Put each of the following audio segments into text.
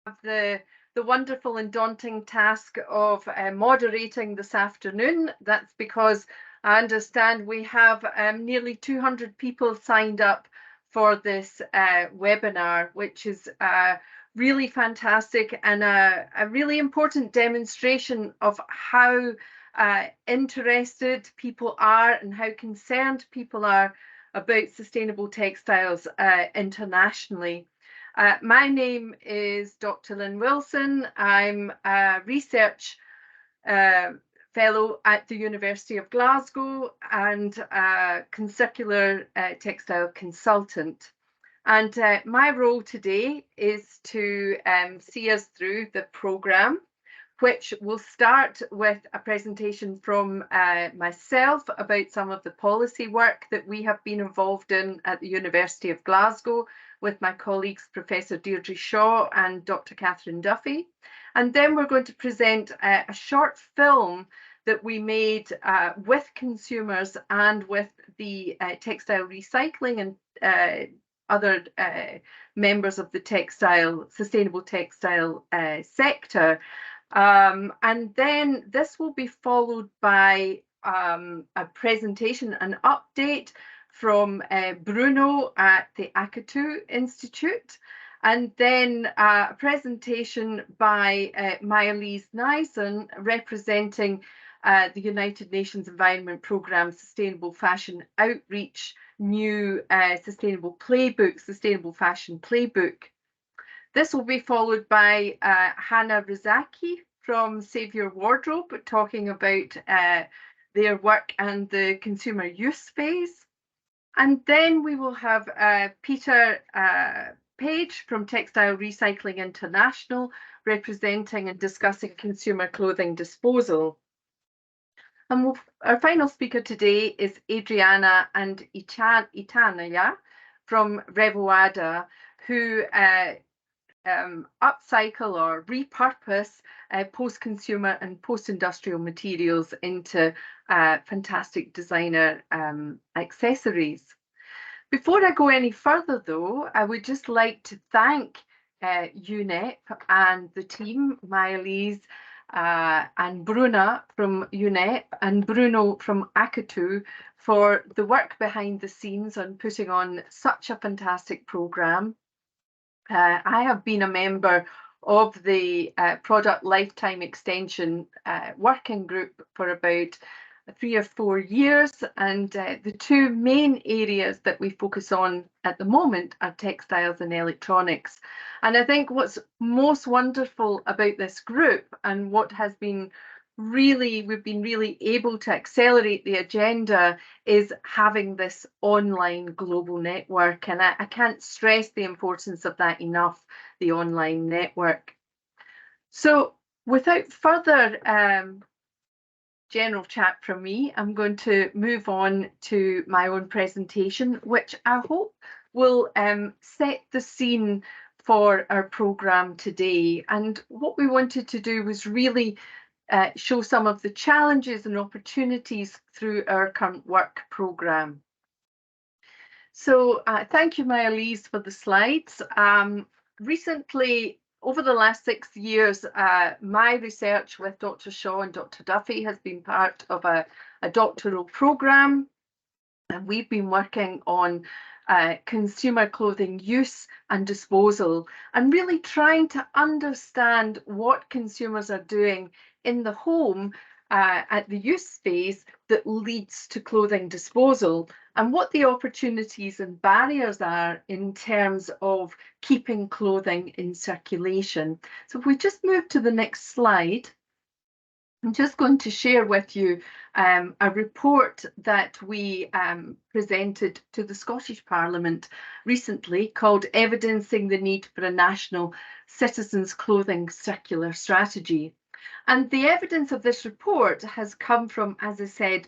The wonderful and daunting task of moderating this afternoon. That's because I understand we have nearly 200 people signed up for this webinar, which is really fantastic and a really important demonstration of how interested people are and how concerned people are about sustainable textiles internationally. My name is Dr. Lynn Wilson. I'm a research fellow at the University of Glasgow and a circular textile consultant. And my role today is to see us through the programme, which will start with a presentation from myself about some of the policy work that we have been involved in at the University of Glasgow with my colleagues, Professor Deirdre Shaw and Dr. Catherine Duffy. And then we're going to present a short film that we made with consumers and with the textile recycling and other members of the sustainable textile sector. And then this will be followed by a presentation, an update from Bruno at the Akatu Institute, and then a presentation by Maya-Lise Nyson representing the United Nations Environment Programme Sustainable Fashion Outreach new sustainable fashion playbook. This will be followed by Hannah Rizaki from Save Your Wardrobe, talking about their work and the consumer use phase. And then we will have Peter Page from Textile Recycling International, representing and discussing consumer clothing disposal. And our final speaker today is Adriana and Itanaya from Revoada, who upcycle or repurpose post-consumer and post-industrial materials into fantastic designer accessories. Before I go any further, though, I would just like to thank UNEP and the team, Maya-Lise and Bruna from UNEP and Bruno from Akatu, for the work behind the scenes on putting on such a fantastic programme. I have been a member of the product lifetime extension working group for about 3 or 4 years, and the two main areas that we focus on at the moment are textiles and electronics. And I think what's most wonderful about this group and what has been we've been really able to accelerate the agenda is having this online global network. And I can't stress the importance of that enough, the online network. So without further general chat from me, I'm going to move on to my own presentation, which I hope will set the scene for our programme today. And what we wanted to do was really show some of the challenges and opportunities through our current work programme. So thank you, Maya-Lise, for the slides. Recently, over the last 6 years, my research with Dr. Shaw and Dr. Duffy has been part of a doctoral programme, and we've been working on consumer clothing use and disposal, and really trying to understand what consumers are doing in the home at the use phase that leads to clothing disposal, and what the opportunities and barriers are in terms of keeping clothing in circulation. So if we just move to the next slide, I'm just going to share with you a report that we presented to the Scottish Parliament recently called Evidencing the Need for a National Citizens' Clothing Circular Strategy. And the evidence of this report has come from, as I said,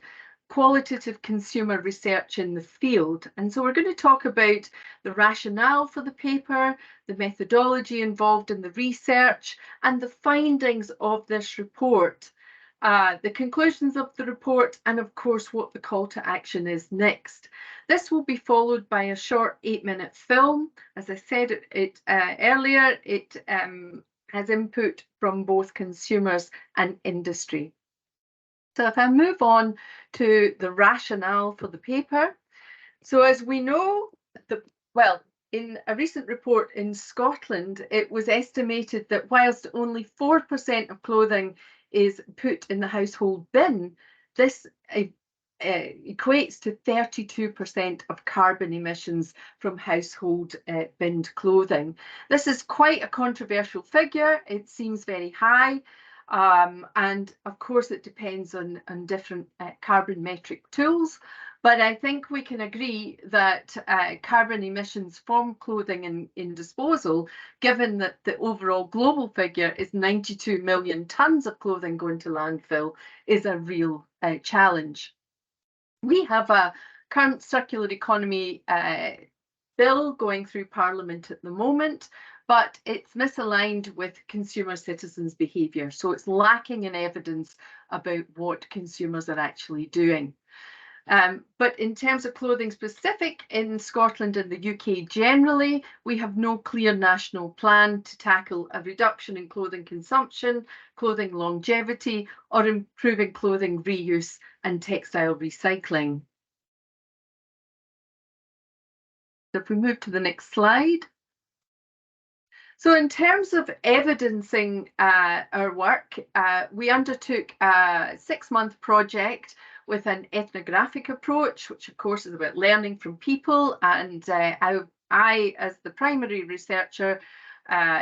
qualitative consumer research in the field. And so we're going to talk about the rationale for the paper, the methodology involved in the research, and the findings of this report. the conclusions of the report, and of course what the call to action is next. This will be followed by a short 8-minute film. As I said earlier, it has input from both consumers and industry. So if I move on to the rationale for the paper. So as we know, in a recent report in Scotland, it was estimated that whilst only 4% of clothing is put in the household bin, this equates to 32% of carbon emissions from household binned clothing. This is quite a controversial figure. It seems very high. And of course, it depends on different carbon metric tools. But I think we can agree that carbon emissions from clothing in disposal, given that the overall global figure is 92 million tonnes of clothing going to landfill, is a real challenge. We have a current circular economy bill going through Parliament at the moment, but it's misaligned with consumer citizens' behaviour. So it's lacking in evidence about what consumers are actually doing. But in terms of clothing specific in Scotland and the UK generally, we have no clear national plan to tackle a reduction in clothing consumption, clothing longevity, or improving clothing reuse and textile recycling. So if we move to the next slide. So in terms of evidencing our work, we undertook a 6-month project with an ethnographic approach, which of course is about learning from people. And I, as the primary researcher,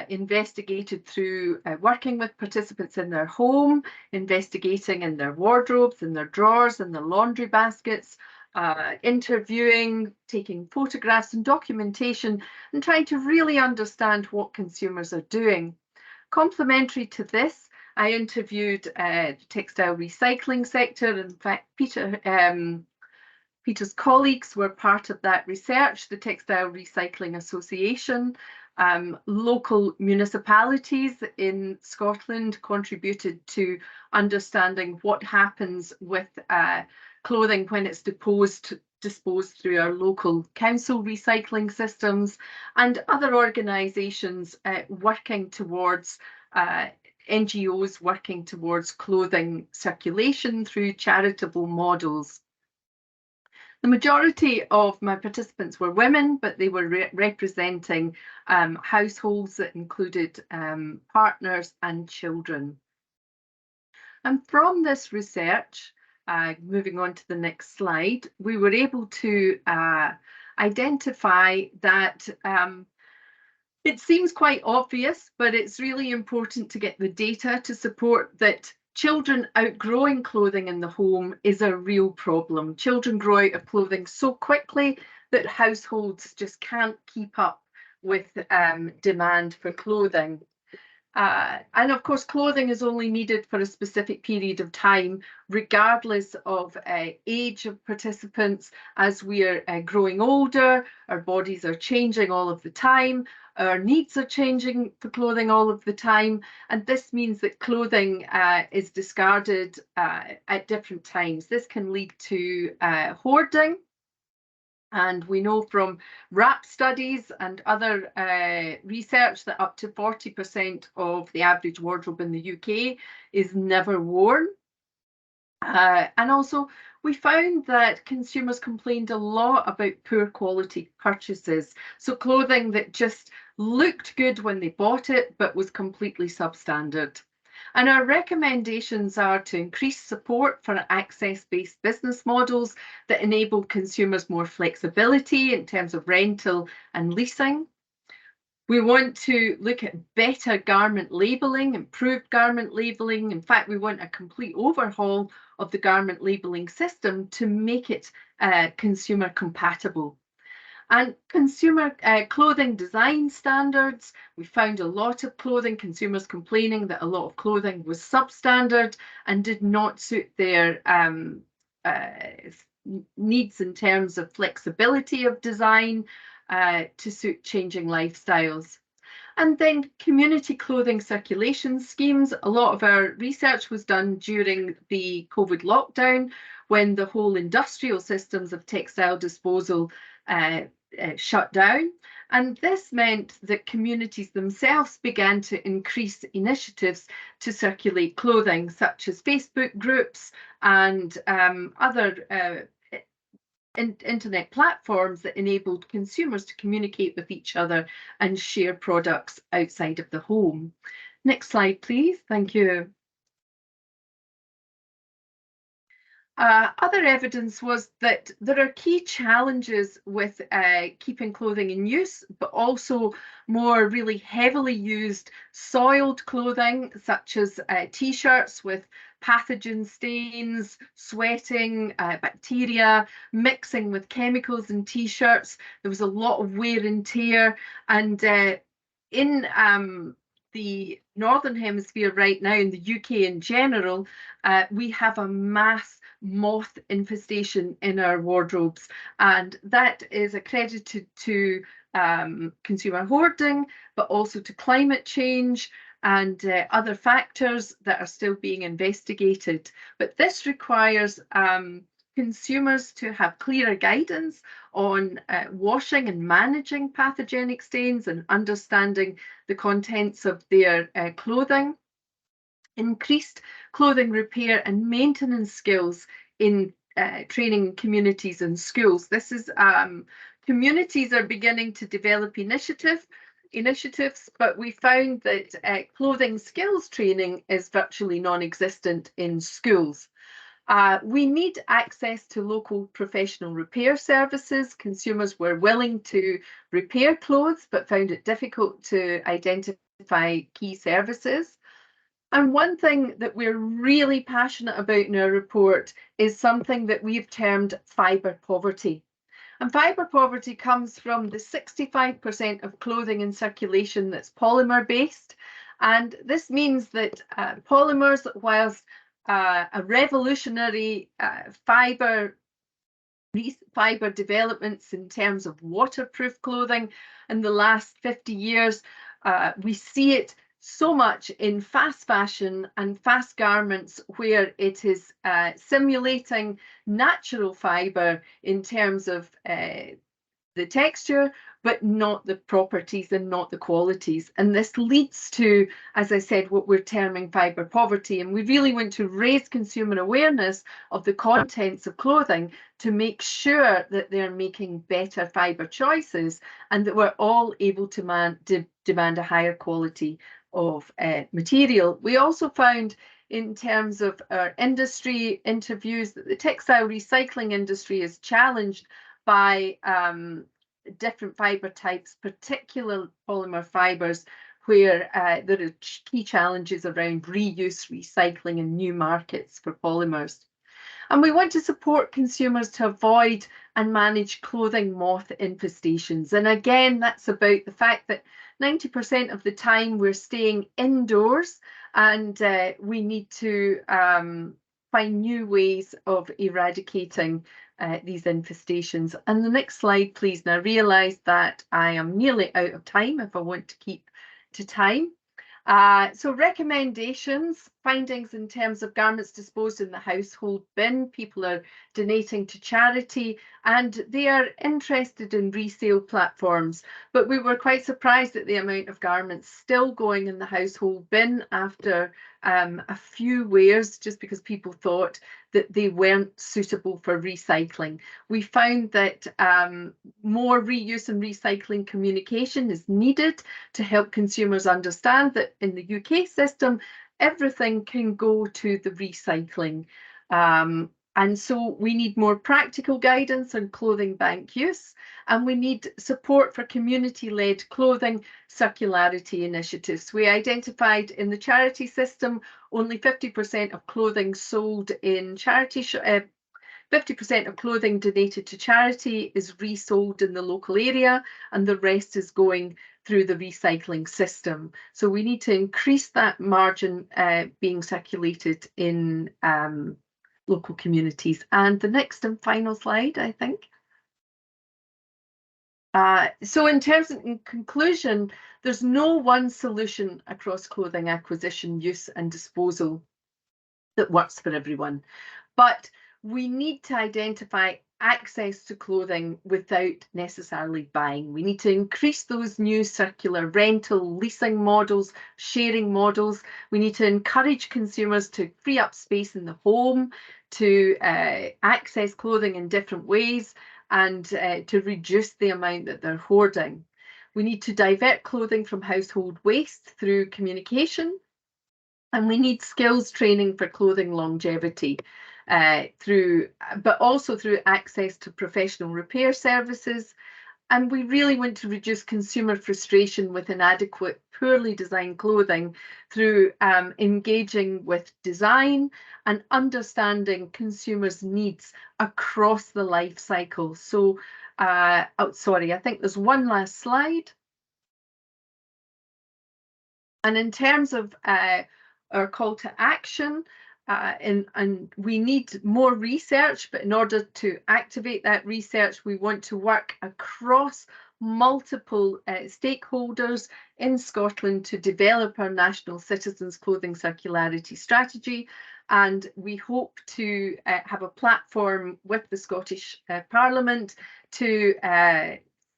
investigated through working with participants in their home, investigating in their wardrobes, in their drawers, in their laundry baskets, interviewing, taking photographs and documentation, and trying to really understand what consumers are doing. Complementary to this, I interviewed the textile recycling sector. In fact, Peter's colleagues were part of that research, the Textile Recycling Association. Local municipalities in Scotland contributed to understanding what happens with clothing when it's disposed through our local council recycling systems, and other organisations working towards NGOs working towards clothing circulation through charitable models. The majority of my participants were women, but they were representing households that included partners and children. And from this research, moving on to the next slide, we were able to identify that it seems quite obvious, but it's really important to get the data to support that children outgrowing clothing in the home is a real problem. Children grow out of clothing so quickly that households just can't keep up with demand for clothing. And of course, clothing is only needed for a specific period of time, regardless of age of participants. As we are growing older, our bodies are changing all of the time. Our needs are changing for clothing all of the time. And this means that clothing is discarded at different times. This can lead to hoarding. And we know from WRAP studies and other research that up to 40% of the average wardrobe in the UK is never worn. And also, we found that consumers complained a lot about poor quality purchases. So clothing that just looked good when they bought it, but was completely substandard. And our recommendations are to increase support for access-based business models that enable consumers more flexibility in terms of rental and leasing. We want to look at better garment labelling, improved garment labelling. In fact, we want a complete overhaul of the garment labelling system to make it consumer compatible. And consumer clothing design standards. We found a lot of clothing consumers complaining that a lot of clothing was substandard and did not suit their needs in terms of flexibility of design to suit changing lifestyles. And then community clothing circulation schemes. A lot of our research was done during the COVID lockdown, when the whole industrial systems of textile disposal shut down. And this meant that communities themselves began to increase initiatives to circulate clothing, such as Facebook groups and other internet platforms that enabled consumers to communicate with each other and share products outside of the home. Next slide, please. Thank you. Other evidence was that there are key challenges with keeping clothing in use, but also more really heavily used soiled clothing, such as t-shirts with pathogen stains, sweating, bacteria, mixing with chemicals in t-shirts. There was a lot of wear and tear, and in the Northern Hemisphere right now, in the UK in general, we have a mass moth infestation in our wardrobes, and that is accredited to consumer hoarding, but also to climate change and other factors that are still being investigated. But this requires consumers to have clearer guidance on washing and managing pathogenic stains and understanding the contents of their clothing. Increased clothing repair and maintenance skills in training communities and schools. This is communities are beginning to develop initiatives, but we found that clothing skills training is virtually non-existent in schools. We need access to local professional repair services. Consumers were willing to repair clothes, but found it difficult to identify key services. And one thing that we're really passionate about in our report is something that we've termed fibre poverty. And fibre poverty comes from the 65% of clothing in circulation that's polymer based. And this means that polymers, whilst a revolutionary fibre developments in terms of waterproof clothing in the last 50 years, we see it so much in fast fashion and fast garments, where it is simulating natural fibre in terms of the texture, but not the properties and not the qualities. And this leads to, as I said, what we're terming fibre poverty. And we really want to raise consumer awareness of the contents of clothing to make sure that they're making better fibre choices and that we're all able to demand a higher quality of material. We also found, in terms of our industry interviews, that the textile recycling industry is challenged by different fibre types, particular polymer fibres, where there are key challenges around reuse, recycling and new markets for polymers. And we want to support consumers to avoid and manage clothing moth infestations. And again, that's about the fact that 90% of the time we're staying indoors, and we need to find new ways of eradicating these infestations. And the next slide, please. And I realise that I am nearly out of time if I want to keep to time. So recommendations, findings in terms of garments disposed in the household bin. People are donating to charity and they are interested in resale platforms. But we were quite surprised at the amount of garments still going in the household bin after a few wears, just because people thought that they weren't suitable for recycling. We found that more reuse and recycling communication is needed to help consumers understand that in the UK system, everything can go to the recycling. And so we need more practical guidance on clothing bank use, and we need support for community-led clothing circularity initiatives. We identified in the charity system only 50% of clothing sold in charity, 50% of clothing donated to charity is resold in the local area, and the rest is going through the recycling system. So we need to increase that margin being circulated in local communities. And the next and final slide, I think. So in conclusion, there's no one solution across clothing acquisition, use and disposal that works for everyone. But we need to identify access to clothing without necessarily buying. We need to increase those new circular rental, leasing models, sharing models. We need to encourage consumers to free up space in the home, to access clothing in different ways, and to reduce the amount that they're hoarding. We need to divert clothing from household waste through communication, and we need skills training for clothing longevity but also through access to professional repair services. And we really want to reduce consumer frustration with inadequate, poorly designed clothing through engaging with design and understanding consumers' needs across the life cycle. So, sorry, I think there's one last slide. And in terms of our call to action, and we need more research, but in order to activate that research, we want to work across multiple stakeholders in Scotland to develop our national citizens clothing circularity strategy. And we hope to have a platform with the Scottish Parliament to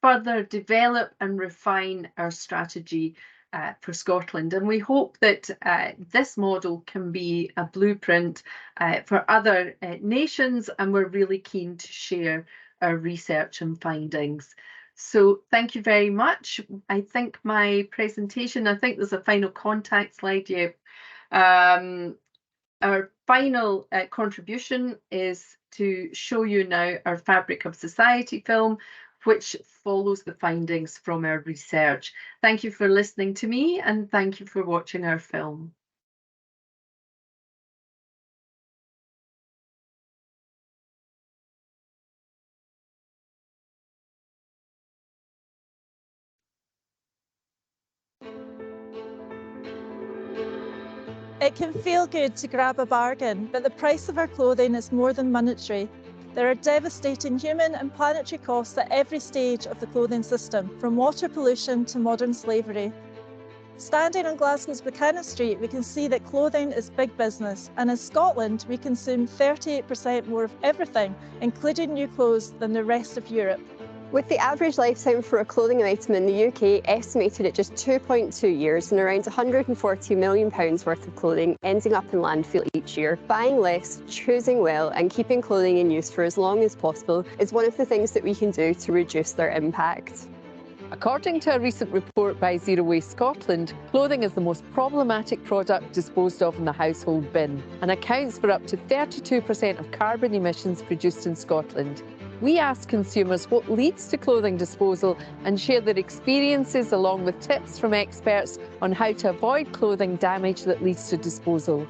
further develop and refine our strategy for Scotland. And we hope that this model can be a blueprint for other nations, and we're really keen to share our research and findings. So thank you very much. I think my presentation, I think there's a final contact slide. Yeah. Our final contribution is to show you now our Fabric of Society film, which follows the findings from our research. Thank you for listening to me, and thank you for watching our film. It can feel good to grab a bargain, but the price of our clothing is more than monetary. There are devastating human and planetary costs at every stage of the clothing system, from water pollution to modern slavery. Standing on Glasgow's Buchanan Street, we can see that clothing is big business, and in Scotland we consume 38% more of everything, including new clothes, than the rest of Europe. With the average lifetime for a clothing item in the UK estimated at just 2.2 years and around £140 million worth of clothing ending up in landfill each year, buying less, choosing well and keeping clothing in use for as long as possible is one of the things that we can do to reduce their impact. According to a recent report by Zero Waste Scotland, clothing is the most problematic product disposed of in the household bin and accounts for up to 32% of carbon emissions produced in Scotland. We asked consumers what leads to clothing disposal and share their experiences along with tips from experts on how to avoid clothing damage that leads to disposal.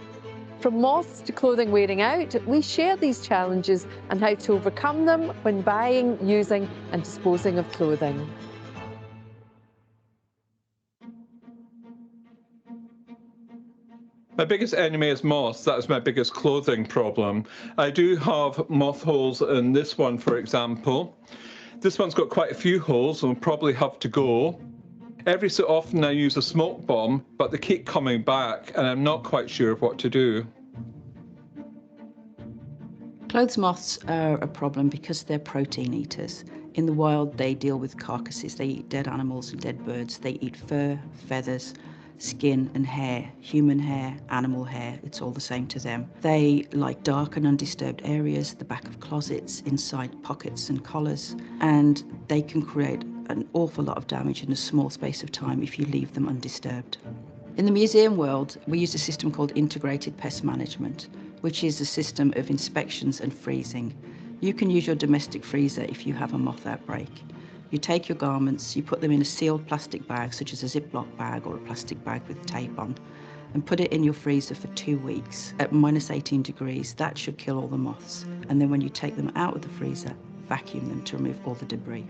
From moths to clothing wearing out, we share these challenges and how to overcome them when buying, using and disposing of clothing. My biggest enemy is moths. That is my biggest clothing problem. I do have moth holes in this one, for example. This one's got quite a few holes and will probably have to go. Every so often I use a smoke bomb, but they keep coming back and I'm not quite sure what to do. Clothes moths are a problem because they're protein eaters. In the wild, they deal with carcasses. They eat dead animals and dead birds. They eat fur, feathers, skin and hair, human hair, animal hair, it's all the same to them. They like dark and undisturbed areas, the back of closets, inside pockets and collars, and they can create an awful lot of damage in a small space of time if you leave them undisturbed. In the museum world, we use a system called integrated pest management, which is a system of inspections and freezing. You can use your domestic freezer if you have a moth outbreak. You take your garments, you put them in a sealed plastic bag, such as a Ziploc bag or a plastic bag with tape on, and put it in your freezer for 2 weeks at -18 degrees. That should kill all the moths. And then when you take them out of the freezer, vacuum them to remove all the debris.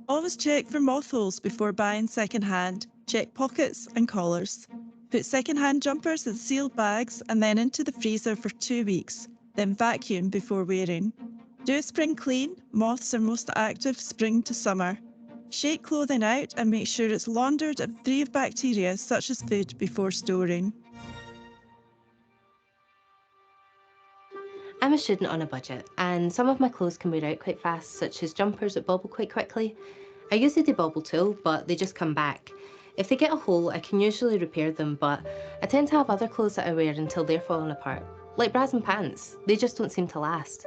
Always check for moth holes before buying second-hand. Check pockets and collars. Put second-hand jumpers in sealed bags and then into the freezer for 2 weeks. Then vacuum before wearing. Do spring clean. Moths are most active spring to summer. Shake clothing out and make sure it's laundered and free of bacteria such as food before storing. I'm a student on a budget, and some of my clothes can wear out quite fast, such as jumpers that bobble quite quickly. I use the debobble tool, but they just come back. If they get a hole, I can usually repair them, but I tend to have other clothes that I wear until they're falling apart. Like bras and pants, they just don't seem to last.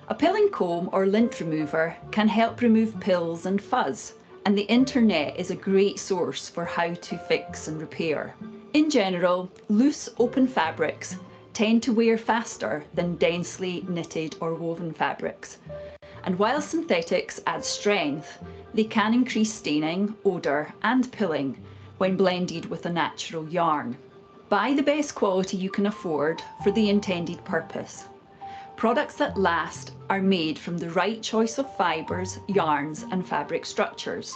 A pilling comb or lint remover can help remove pills and fuzz, and the internet is a great source for how to fix and repair. In general, loose open fabrics tend to wear faster than densely knitted or woven fabrics. And while synthetics add strength, they can increase staining, odour and pilling when blended with a natural yarn. Buy the best quality you can afford for the intended purpose. Products that last are made from the right choice of fibres, yarns and fabric structures.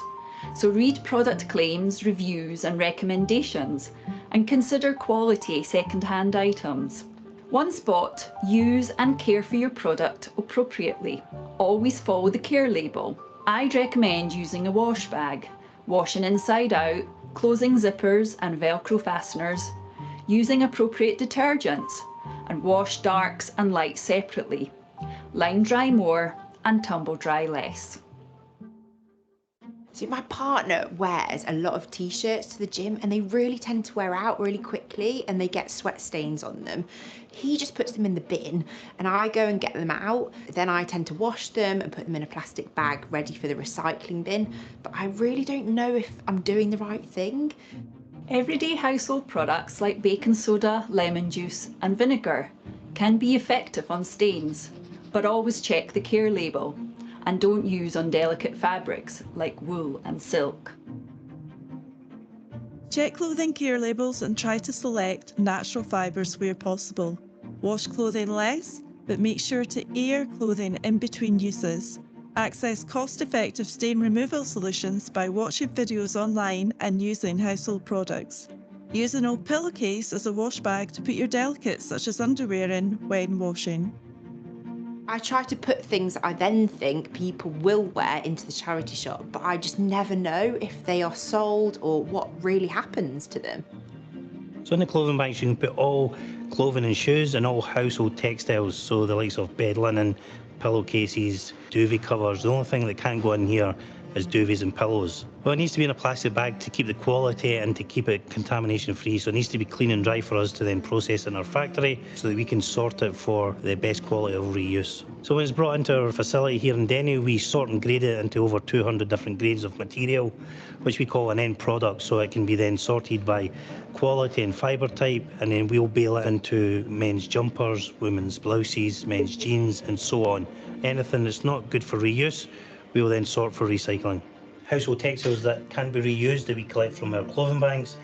So read product claims, reviews and recommendations and consider quality second-hand items. Once bought, use and care for your product appropriately. Always follow the care label. I'd recommend using a wash bag, washing inside out, closing zippers and Velcro fasteners, using appropriate detergents, and wash darks and lights separately. Line dry more and tumble dry less. See, my partner wears a lot of t-shirts to the gym and they really tend to wear out really quickly and they get sweat stains on them. He just puts them in the bin and I go and get them out. Then I tend to wash them and put them in a plastic bag ready for the recycling bin. But I really don't know if I'm doing the right thing. Everyday household products like baking soda, lemon juice and vinegar can be effective on stains, but always check the care label. And don't use on delicate fabrics like wool and silk. Check clothing care labels and try to select natural fibres where possible. Wash clothing less, but make sure to air clothing in between uses. Access cost-effective stain removal solutions by watching videos online and using household products. Use an old pillowcase as a wash bag to put your delicates such as underwear in when washing. I try to put things that I then think people will wear into the charity shop, but I just never know if they are sold or what really happens to them. So in the clothing banks you can put all clothing and shoes and all household textiles, so the likes of bed linen, pillowcases, duvet covers. The only thing that can't go in here is duvets and pillows. Well, it needs to be in a plastic bag to keep the quality and to keep it contamination free, so it needs to be clean and dry for us to then process in our factory so that we can sort it for the best quality of reuse. So when it's brought into our facility here in Denny, we sort and grade it into over 200 different grades of material, which we call an end product, so it can be then sorted by quality and fibre type, and then we'll bale it into men's jumpers, women's blouses, men's jeans and so on. Anything that's not good for reuse, we will then sort for recycling. Household textiles that can be reused that we collect from our clothing banks,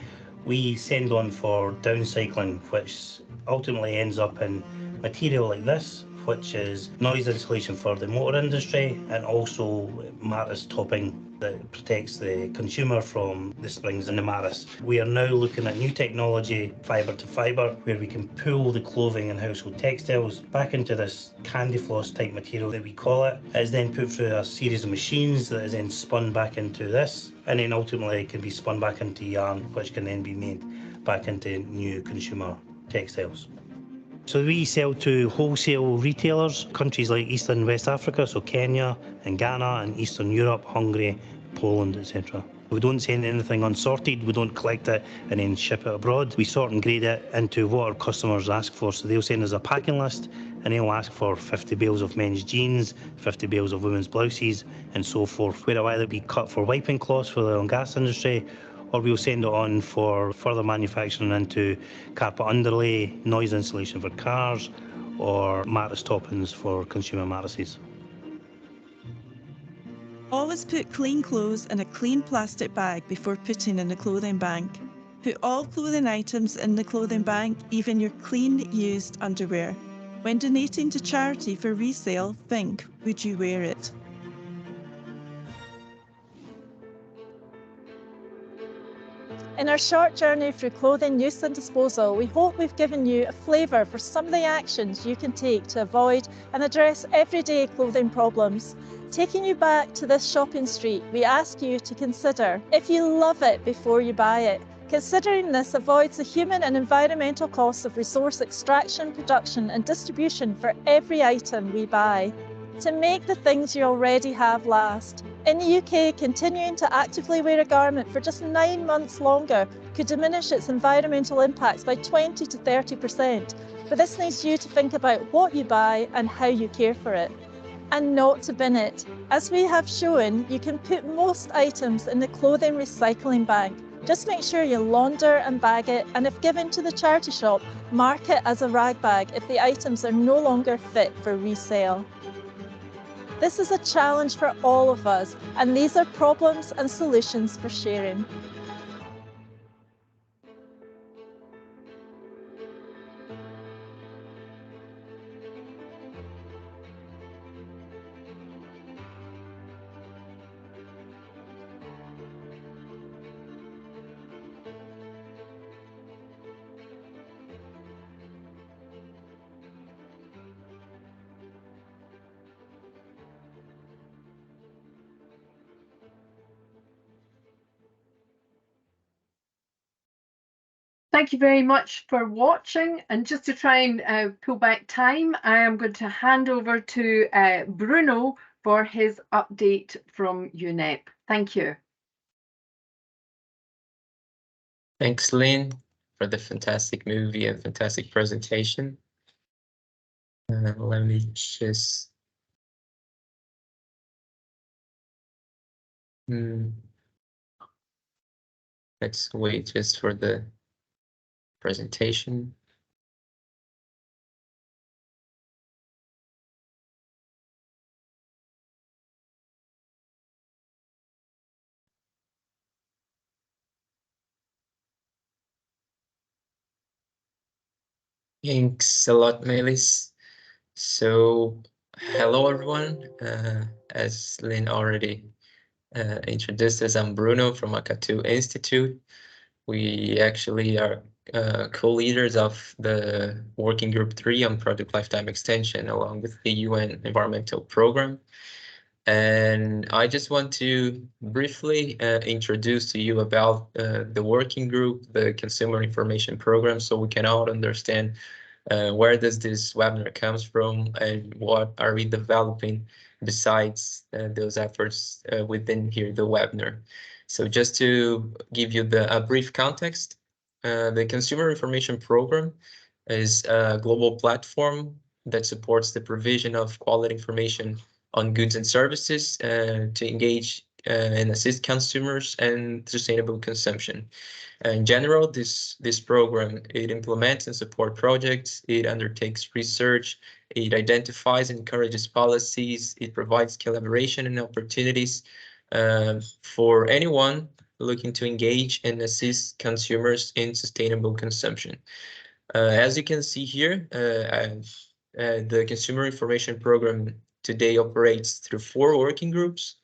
we send on for downcycling, which ultimately ends up in material like this, which is noise insulation for the motor industry and also mattress topping that protects the consumer from the springs in the mattress. We are now looking at new technology, fibre to fibre, where we can pull the clothing and household textiles back into this candy floss type material that we call it. It is then put through a series of machines that is then spun back into this, and then ultimately it can be spun back into yarn, which can then be made back into new consumer textiles. So we sell to wholesale retailers, countries like East and West Africa, so Kenya and Ghana and Eastern Europe, Hungary, Poland, etc. We don't send anything unsorted, we don't collect it and then ship it abroad. We sort and grade it into what our customers ask for. So they'll send us a packing list and they'll ask for 50 bales of men's jeans, 50 bales of women's blouses and so forth, where it'll either be cut for wiping cloths for the oil and gas industry, or we'll send it on for further manufacturing into carpet underlay, noise insulation for cars, or mattress toppings for consumer mattresses. Always put clean clothes in a clean plastic bag before putting in the clothing bank. Put all clothing items in the clothing bank, even your clean, used underwear. When donating to charity for resale, think, would you wear it? In our short journey through clothing use and disposal, we hope we've given you a flavour for some of the actions you can take to avoid and address everyday clothing problems. Taking you back to this shopping street, we ask you to consider if you love it before you buy it. Considering this avoids the human and environmental costs of resource extraction, production and distribution for every item we buy. To make the things you already have last. In the UK, continuing to actively wear a garment for just 9 months longer could diminish its environmental impacts by 20 to 30%. But this needs you to think about what you buy and how you care for it. And not to bin it. As we have shown, you can put most items in the clothing recycling bank. Just make sure you launder and bag it, and if given to the charity shop, mark it as a rag bag if the items are no longer fit for resale. This is a challenge for all of us, and these are problems and solutions for sharing. Thank you very much for watching, and just to try and pull back time, I am going to hand over to Bruno for his update from UNEP. Thank you. Thanks, Lynn, for the fantastic movie and fantastic presentation. Let me just... Let's wait just for the presentation. Thanks a lot, Melis. So, hello everyone. As Lynn already introduced us, I'm Bruno from Akatu Institute. We actually are co-leaders of the Working Group 3 on Product Lifetime Extension, along with the UN Environmental Program. And I just want to briefly introduce to you about the working group, the Consumer Information Program, so we can all understand where does this webinar comes from and what are we developing besides those efforts within here, the webinar. So just to give you a brief context, the Consumer Information Program is a global platform that supports the provision of quality information on goods and services to engage and assist consumers and sustainable consumption. In general, this program, it implements and supports projects, it undertakes research, it identifies and encourages policies, it provides collaboration and opportunities for anyone looking to engage and assist consumers in sustainable consumption. As you can see here, the Consumer Information Program today operates through 4 working groups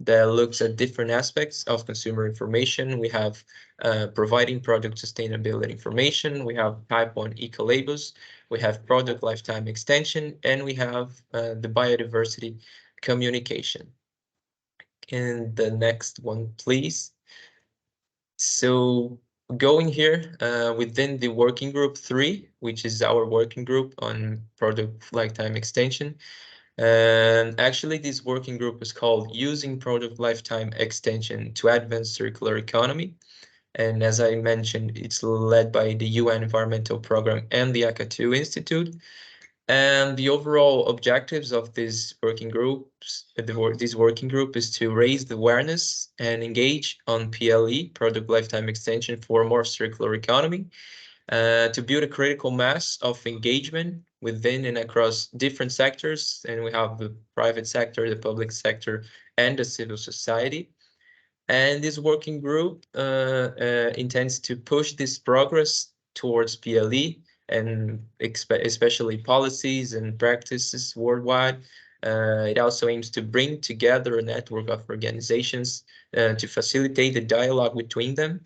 that looks at different aspects of consumer information. We have providing product sustainability information, we have type 1 eco-labels, we have product lifetime extension, and we have the biodiversity communication. And the next one, please. So going here within the working group 3, which is our working group on product lifetime extension. And actually, this working group is called Using Product Lifetime Extension to Advance Circular Economy. And as I mentioned, it's led by the UN Environmental Program and the Akatu Institute. And the overall objectives of this working group is to raise the awareness and engage on PLE, Product Lifetime Extension, for a more circular economy, to build a critical mass of engagement within and across different sectors. And we have the private sector, the public sector, and the civil society. And this working group intends to push this progress towards PLE, and especially policies and practices worldwide. It also aims to bring together a network of organizations to facilitate the dialogue between them.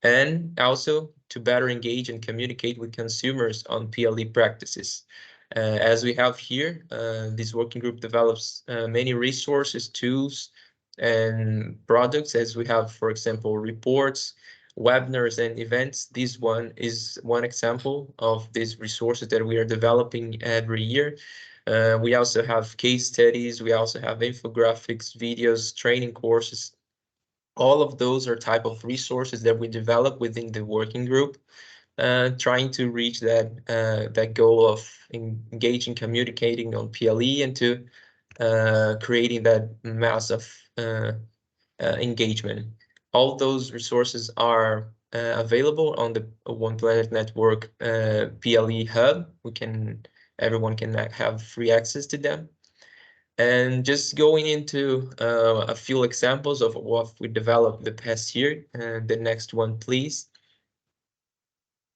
and also to better engage and communicate with consumers on PLE practices. As we have here, this working group develops many resources, tools, and products, as we have, for example, reports, webinars, and events. This one is one example of these resources that we are developing every year. We also have case studies, we also have infographics, videos, training courses. All of those are type of resources that we develop within the working group, trying to reach that goal of engaging, communicating on PLE, and to creating that mass of engagement. All those resources are available on the One Planet Network PLE hub. Everyone can have free access to them. And just going into a few examples of what we developed the past year. The next one, please.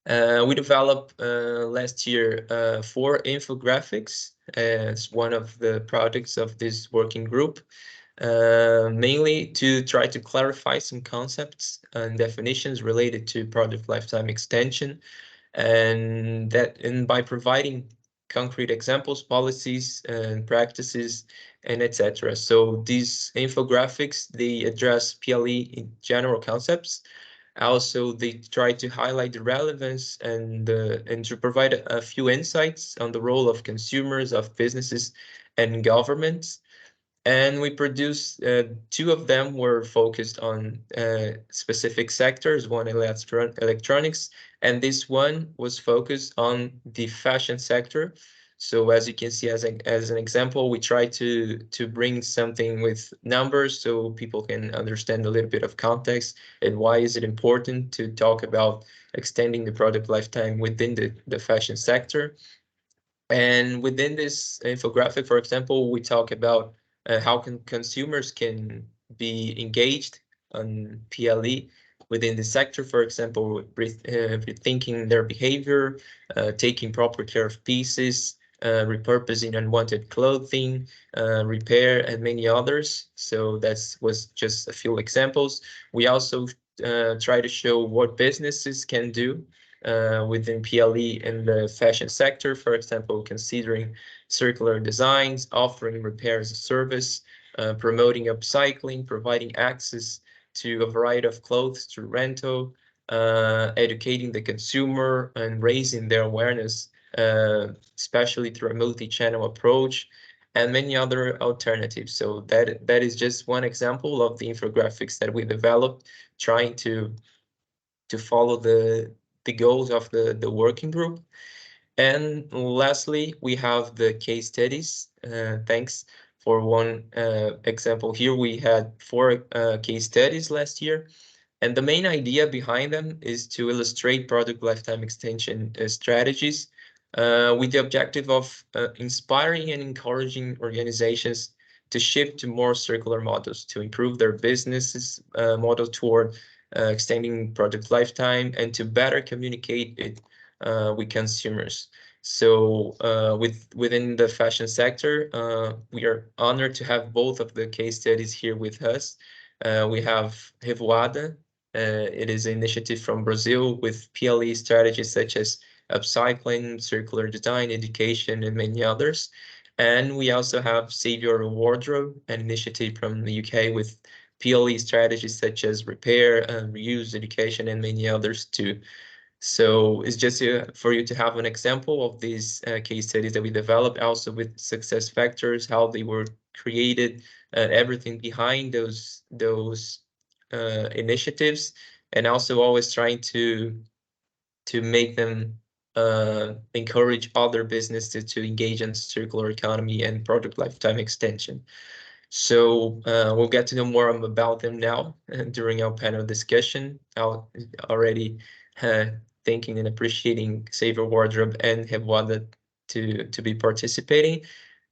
We developed last year 4 infographics as one of the projects of this working group, mainly to try to clarify some concepts and definitions related to product lifetime extension, and by providing concrete examples, policies, and practices, and etc. So these infographics, they address PLE in general concepts. Also, they try to highlight the relevance and to provide a few insights on the role of consumers, of businesses, and governments. And we produced 2 of them were focused on specific sectors, one electronics, and this one was focused on the fashion sector. So as you can see, as an example, we try to bring something with numbers so people can understand a little bit of context and why is it important to talk about extending the product lifetime within the fashion sector. And within this infographic, for example, we talk about how consumers can be engaged on PLE within the sector, for example, rethinking their behavior, taking proper care of pieces, repurposing unwanted clothing, repair, and many others. So that was just a few examples. We also try to show what businesses can do within PLE in the fashion sector, for example, considering circular designs, offering repair as a service, promoting upcycling, providing access to a variety of clothes through rental, educating the consumer and raising their awareness, especially through a multi-channel approach, and many other alternatives. So that is just one example of the infographics that we developed, trying to follow the goals of the working group. And lastly, we have the case studies. Thanks for one example here. We had 4 case studies last year. And the main idea behind them is to illustrate product lifetime extension strategies with the objective of inspiring and encouraging organizations to shift to more circular models, to improve their businesses model toward extending product lifetime, and to better communicate it with consumers. So within the fashion sector, we are honored to have both of the case studies here with us. We have Revoada. It is an initiative from Brazil with PLE strategies such as upcycling, circular design, education, and many others. And we also have Save Your Wardrobe, an initiative from the UK with PLE strategies such as repair, reuse, education, and many others too. So it's just for you to have an example of these case studies that we developed, also with success factors, how they were created, everything behind those initiatives, and also always trying to make them encourage other businesses to engage in circular economy and product lifetime extension. So we'll get to know more about them now during our panel discussion. I'll already thanking and appreciating Save Your Wardrobe and Revoada to be participating,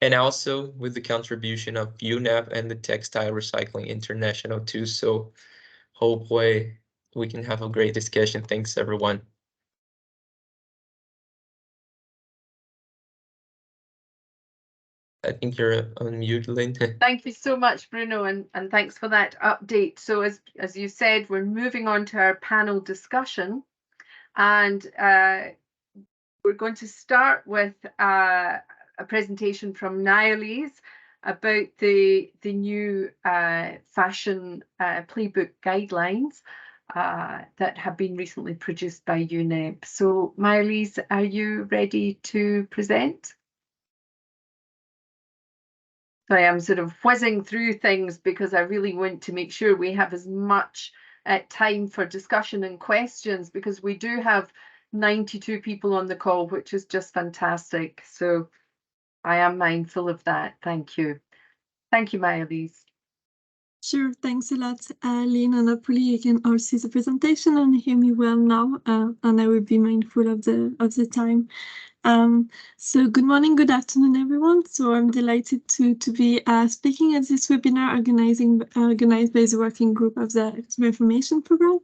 and also with the contribution of UNEP and the Textile Recycling International too. So hopefully we can have a great discussion. Thanks, everyone. I think you're on mute, Lynn. Thank you so much, Bruno, and thanks for that update. So as you said, we're moving on to our panel discussion, and we're going to start with a presentation from Niallise about the new fashion playbook guidelines that have been recently produced by UNEP. So Niallise, are you ready to present? So I am sort of whizzing through things because I really want to make sure we have as much time for discussion and questions, because we do have 92 people on the call, which is just fantastic. So I am mindful of that. Thank you. Thank you, Niallise. Sure, thanks a lot, Lynn, and hopefully you can all see the presentation and hear me well now, and I will be mindful of the time. So good morning, good afternoon, everyone. So I'm delighted to be speaking at this webinar organized by the working group of the Customer Information Program.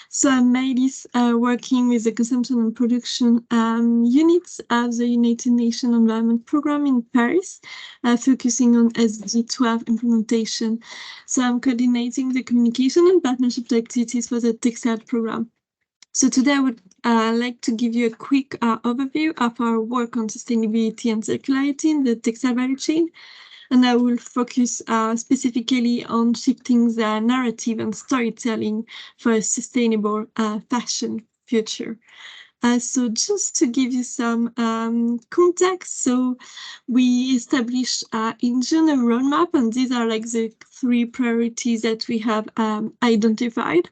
So I'm Niallise, working with the consumption and production units of the United Nations Environment Program in Paris, focusing on SDG 12 implementation. So I'm coordinating the communication and partnership activities for the textile program. So today I would like to give you a quick overview of our work on sustainability and circularity in the textile value chain. And I will focus specifically on shifting the narrative and storytelling for a sustainable fashion future. So just to give you some context, so we established in June a roadmap, and these are like the 3 priorities that we have identified.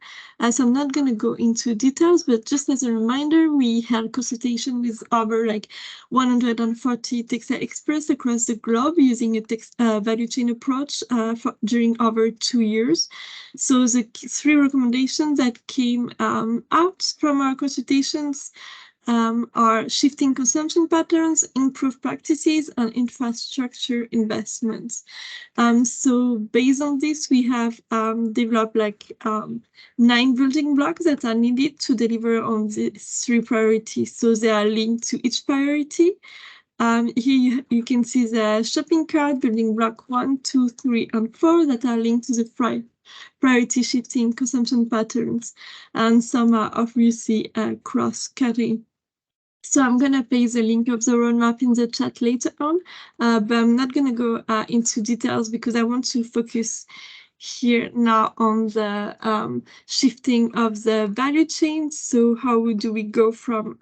So I'm not going to go into details, but just as a reminder, we held consultation with over like 140 textile experts across the globe using a value chain approach during over 2 years. So the 3 recommendations that came out from our consultations are shifting consumption patterns, improved practices, and infrastructure investments. So based on this, we have developed like 9 building blocks that are needed to deliver on these 3 priorities. So they are linked to each priority. Here you can see the shopping cart, building block 1, 2, 3, and 4 that are linked to the priority shifting consumption patterns, and some are obviously cross-cutting. So I'm going to paste the link of the roadmap in the chat later on, but I'm not going to go into details because I want to focus here now on the shifting of the value chain. So how do we go from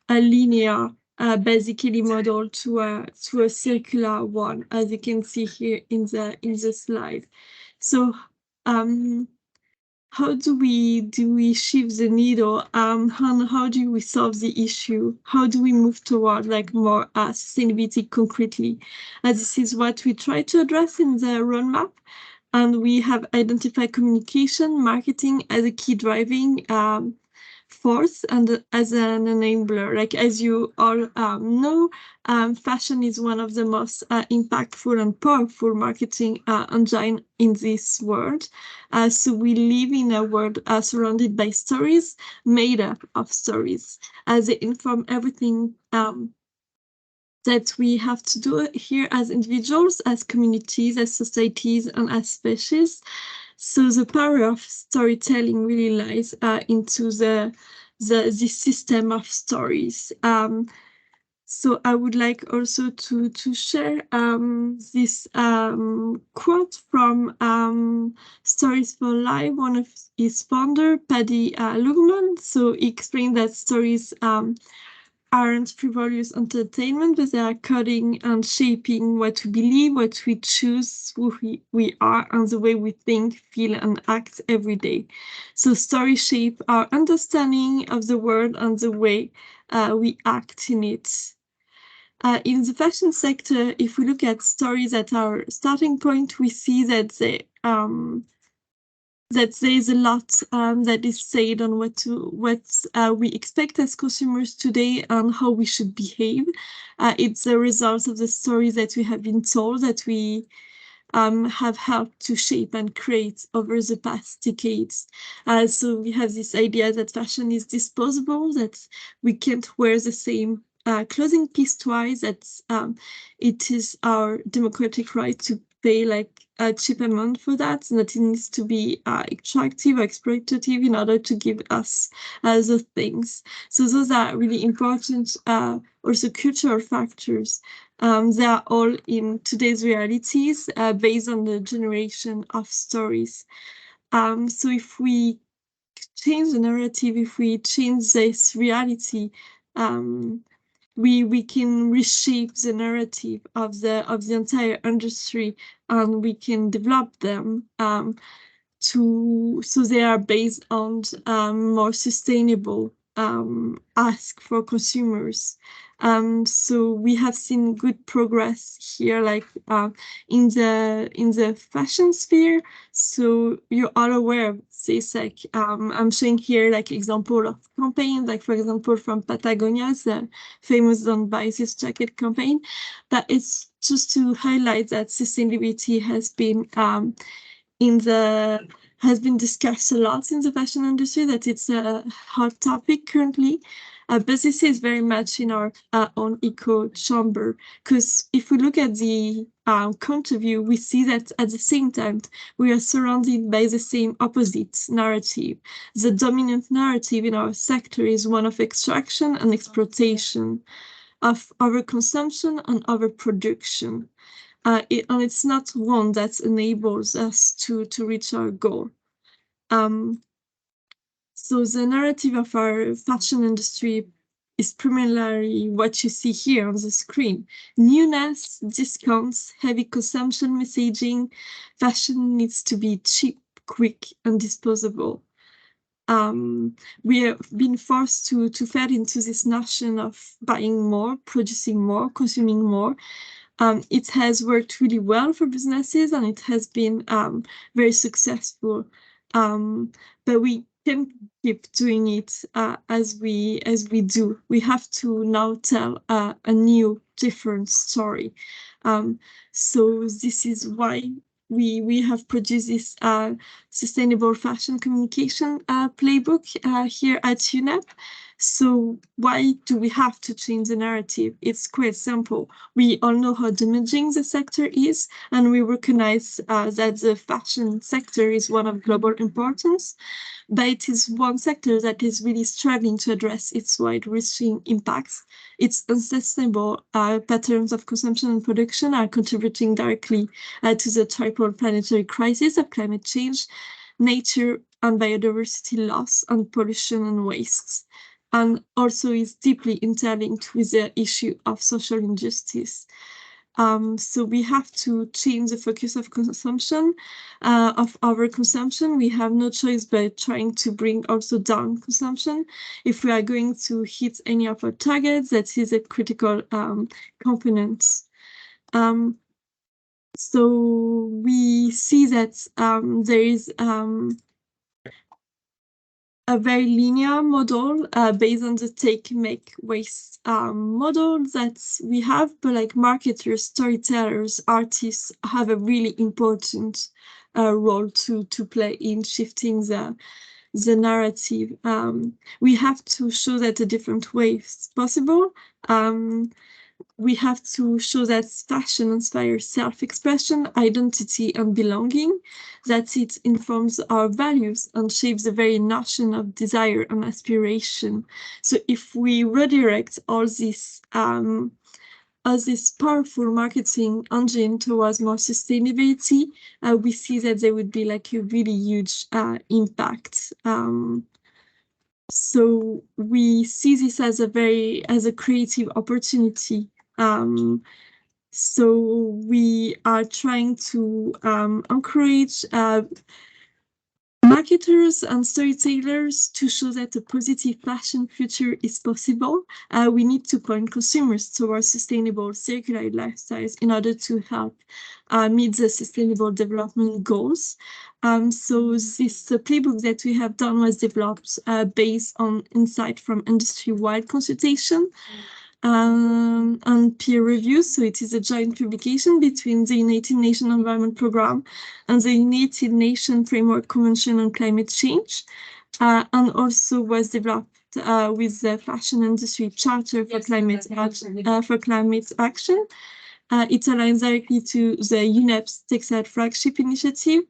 a linear basically model to a circular one, as you can see here in the slide. So how do we shift the needle? How do we solve the issue? How do we move toward like more sustainability concretely? This is what we try to address in the roadmap, and we have identified communication, marketing as a key driving force and as an enabler. Like as you all know, fashion is one of the most impactful and powerful marketing engine in this world. So we live in a world surrounded by stories, made up of stories, as they inform everything that we have to do here as individuals, as communities, as societies, and as species. So the power of storytelling really lies into this system of stories. So I would like also to share this quote from Stories for Life, one of its founder, Paddy Lugman. So he explained that stories aren't frivolous entertainment, but they are coding and shaping what we believe, what we choose, who we are, and the way we think, feel, and act every day. So stories shape our understanding of the world and the way we act in it. In the fashion sector, if we look at stories at our starting point, we see that that there is a lot that is said on what we expect as consumers today and how we should behave. It's a result of the stories that we have been told, that we have helped to shape and create over the past decades. So we have this idea that fashion is disposable, that we can't wear the same clothing piece-wise, that it is our democratic right to pay like a cheap amount for that, and that it needs to be attractive or exploitative in order to give us those things. So those are really important also cultural factors. They are all in today's realities based on the generation of stories. So if we change the narrative, if we change this reality, we can reshape the narrative of the entire industry, and we can develop them so they are based on more sustainable ask for consumers. So we have seen good progress here, like in the fashion sphere. So you're all aware of this, like I'm showing here like example of campaigns, like for example from Patagonia, the famous Don't Buy This Jacket campaign. But it's just to highlight that sustainability has been has been discussed a lot in the fashion industry, that it's a hot topic currently. But this is very much in our own echo chamber, because if we look at the counter view, we see that at the same time, we are surrounded by the same opposite narrative. The dominant narrative in our sector is one of extraction and exploitation, of overconsumption and overproduction. And it's not one that enables us to reach our goal. So the narrative of our fashion industry is primarily what you see here on the screen. Newness, discounts, heavy consumption messaging. Fashion needs to be cheap, quick, and disposable. We have been forced to fit into this notion of buying more, producing more, consuming more. It has worked really well for businesses, and it has been very successful. But we can't keep doing it as we do. We have to now tell a new, different story. So this is why we have produced this sustainable fashion communication playbook here at UNEP. So why do we have to change the narrative? It's quite simple. We all know how damaging the sector is, and we recognize that the fashion sector is one of global importance, but it is one sector that is really striving to address its wide-reaching impacts. Its unsustainable patterns of consumption and production are contributing directly to the triple planetary crisis of climate change, nature and biodiversity loss, and pollution and waste, and also is deeply interlinked with the issue of social injustice. So we have to change the focus of consumption, of overconsumption. We have no choice but trying to bring also down consumption. If we are going to hit any of our targets, that is a critical component. So we see that there is a very linear model based on the take, make, waste model that we have, but like marketers, storytellers, artists have a really important role to play in shifting the narrative. We have to show that a different way is possible. We have to show that fashion inspires self-expression, identity, and belonging, that it informs our values and shapes the very notion of desire and aspiration. So if we redirect all this powerful marketing engine towards more sustainability, we see that there would be like a really huge impact. So we see this as a creative opportunity. So we are trying to encourage marketers and storytellers to show that a positive fashion future is possible. We need to point consumers towards sustainable circular lifestyles in order to help meet the sustainable development goals. So this playbook that we have done was developed based on insight from industry-wide consultation and peer review. So it is a joint publication between the United Nations Environment Programme and the United Nations Framework Convention on Climate Change. and also was developed with the Fashion Industry Charter for Climate Action. It aligns directly to the UNEP's Textile Flagship Initiative.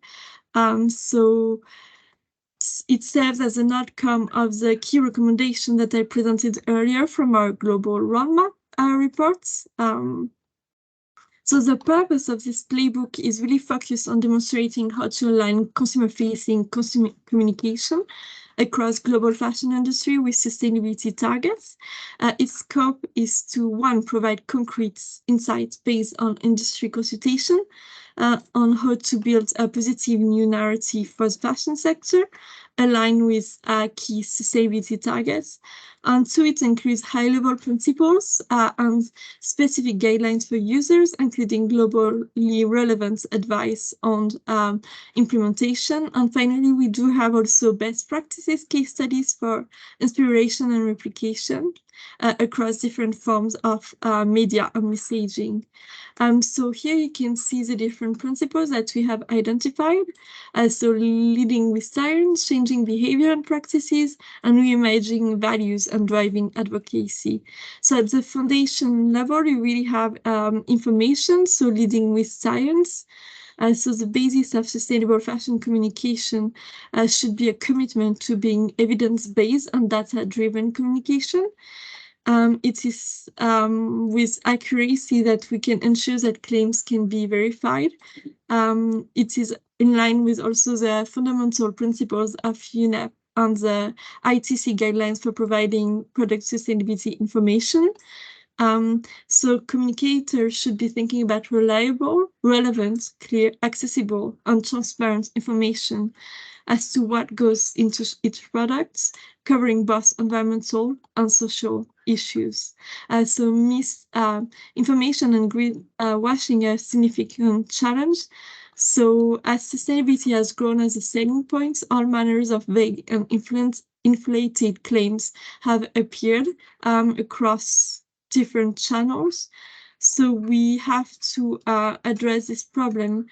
So it serves as an outcome of the key recommendation that I presented earlier from our global roadmap reports. So the purpose of this playbook is really focused on demonstrating how to align consumer-facing consumer communication across global fashion industry with sustainability targets. Its scope is to, one, provide concrete insights based on industry consultation on how to build a positive new narrative for the fashion sector, aligned with key sustainability targets. And two, it includes high-level principles and specific guidelines for users, including globally relevant advice on implementation. And finally, we do have also best practices case studies for inspiration and replication across different forms of media and messaging. So here you can see the different principles that we have identified. So leading with science, changing behavior and practices, and reimagining values and driving advocacy. So at the foundation level, you really have information, so leading with science. So the basis of sustainable fashion communication should be a commitment to being evidence-based and data-driven communication. It is with accuracy that we can ensure that claims can be verified. It is in line with also the fundamental principles of UNEP and the ITC guidelines for providing product sustainability information. So communicators should be thinking about reliable, relevant, clear, accessible, and transparent information as to what goes into each product, covering both environmental and social issues. So misinformation and greenwashing are a significant challenge. So as sustainability has grown as a selling point, all manners of vague and inflated claims have appeared across different channels. So we have to address this problem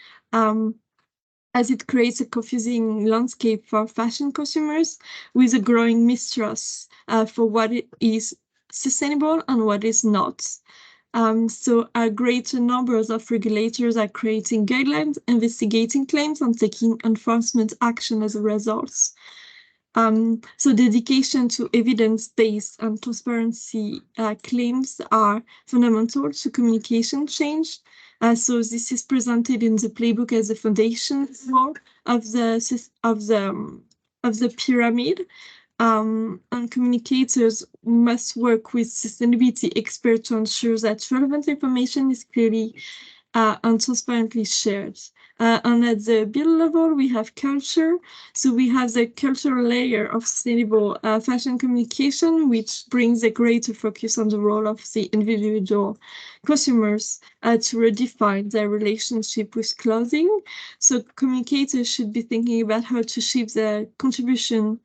as it creates a confusing landscape for fashion consumers with a growing mistrust for what is sustainable and what is not. So a greater numbers of regulators are creating guidelines, investigating claims, and taking enforcement action as a result. So dedication to evidence-based and transparency claims are fundamental to communication change. So this is presented in the playbook as a foundation of the pyramid. And communicators must work with sustainability experts to ensure that relevant information is clearly and transparently shared. And at the build level, we have culture. So we have the cultural layer of sustainable fashion communication, which brings a greater focus on the role of the individual consumers to redefine their relationship with clothing. So communicators should be thinking about how to shift their contribution,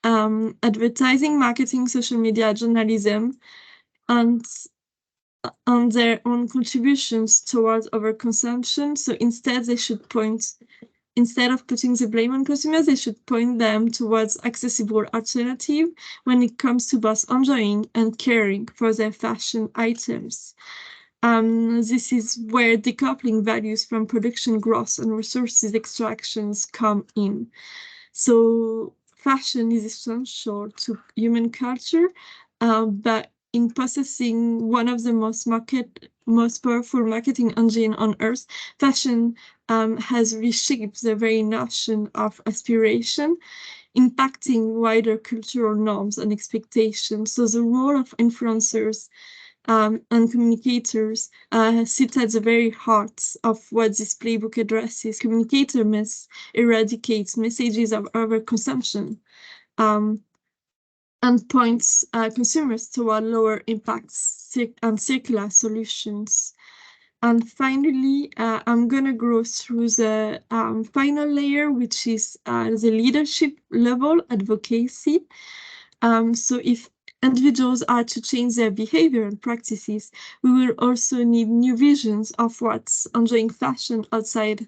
advertising, marketing, social media, journalism, and on their own contributions towards overconsumption. So instead, instead of putting the blame on consumers, they should point them towards accessible alternative when it comes to both enjoying and caring for their fashion items. This is where decoupling values from production growth and resources extractions come in. So fashion is essential to human culture, but in possessing one of the most powerful marketing engine on earth, fashion has reshaped the very notion of aspiration, impacting wider cultural norms and expectations. So the role of influencers and communicators sit at the very heart of what this playbook addresses. Communicators must eradicate messages of overconsumption and points consumers toward lower impacts and circular solutions. And finally, I'm going to go through the final layer, which is the leadership level advocacy. So if individuals are to change their behavior and practices, we will also need new visions of what's enjoying fashion outside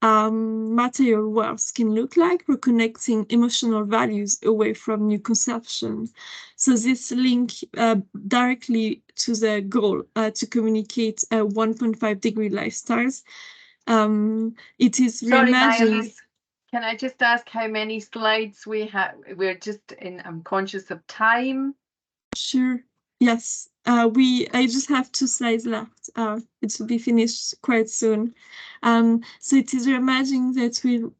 material wealth can look like, reconnecting emotional values away from new consumption. So this link directly to the goal to communicate 1.5-degree lifestyles. It is Sorry, reimagining. Mylis, can I just ask how many slides we have? We're just I'm conscious of time. Sure. Yes. I just have 2 slides left. It will be finished quite soon. So it is reimagining that will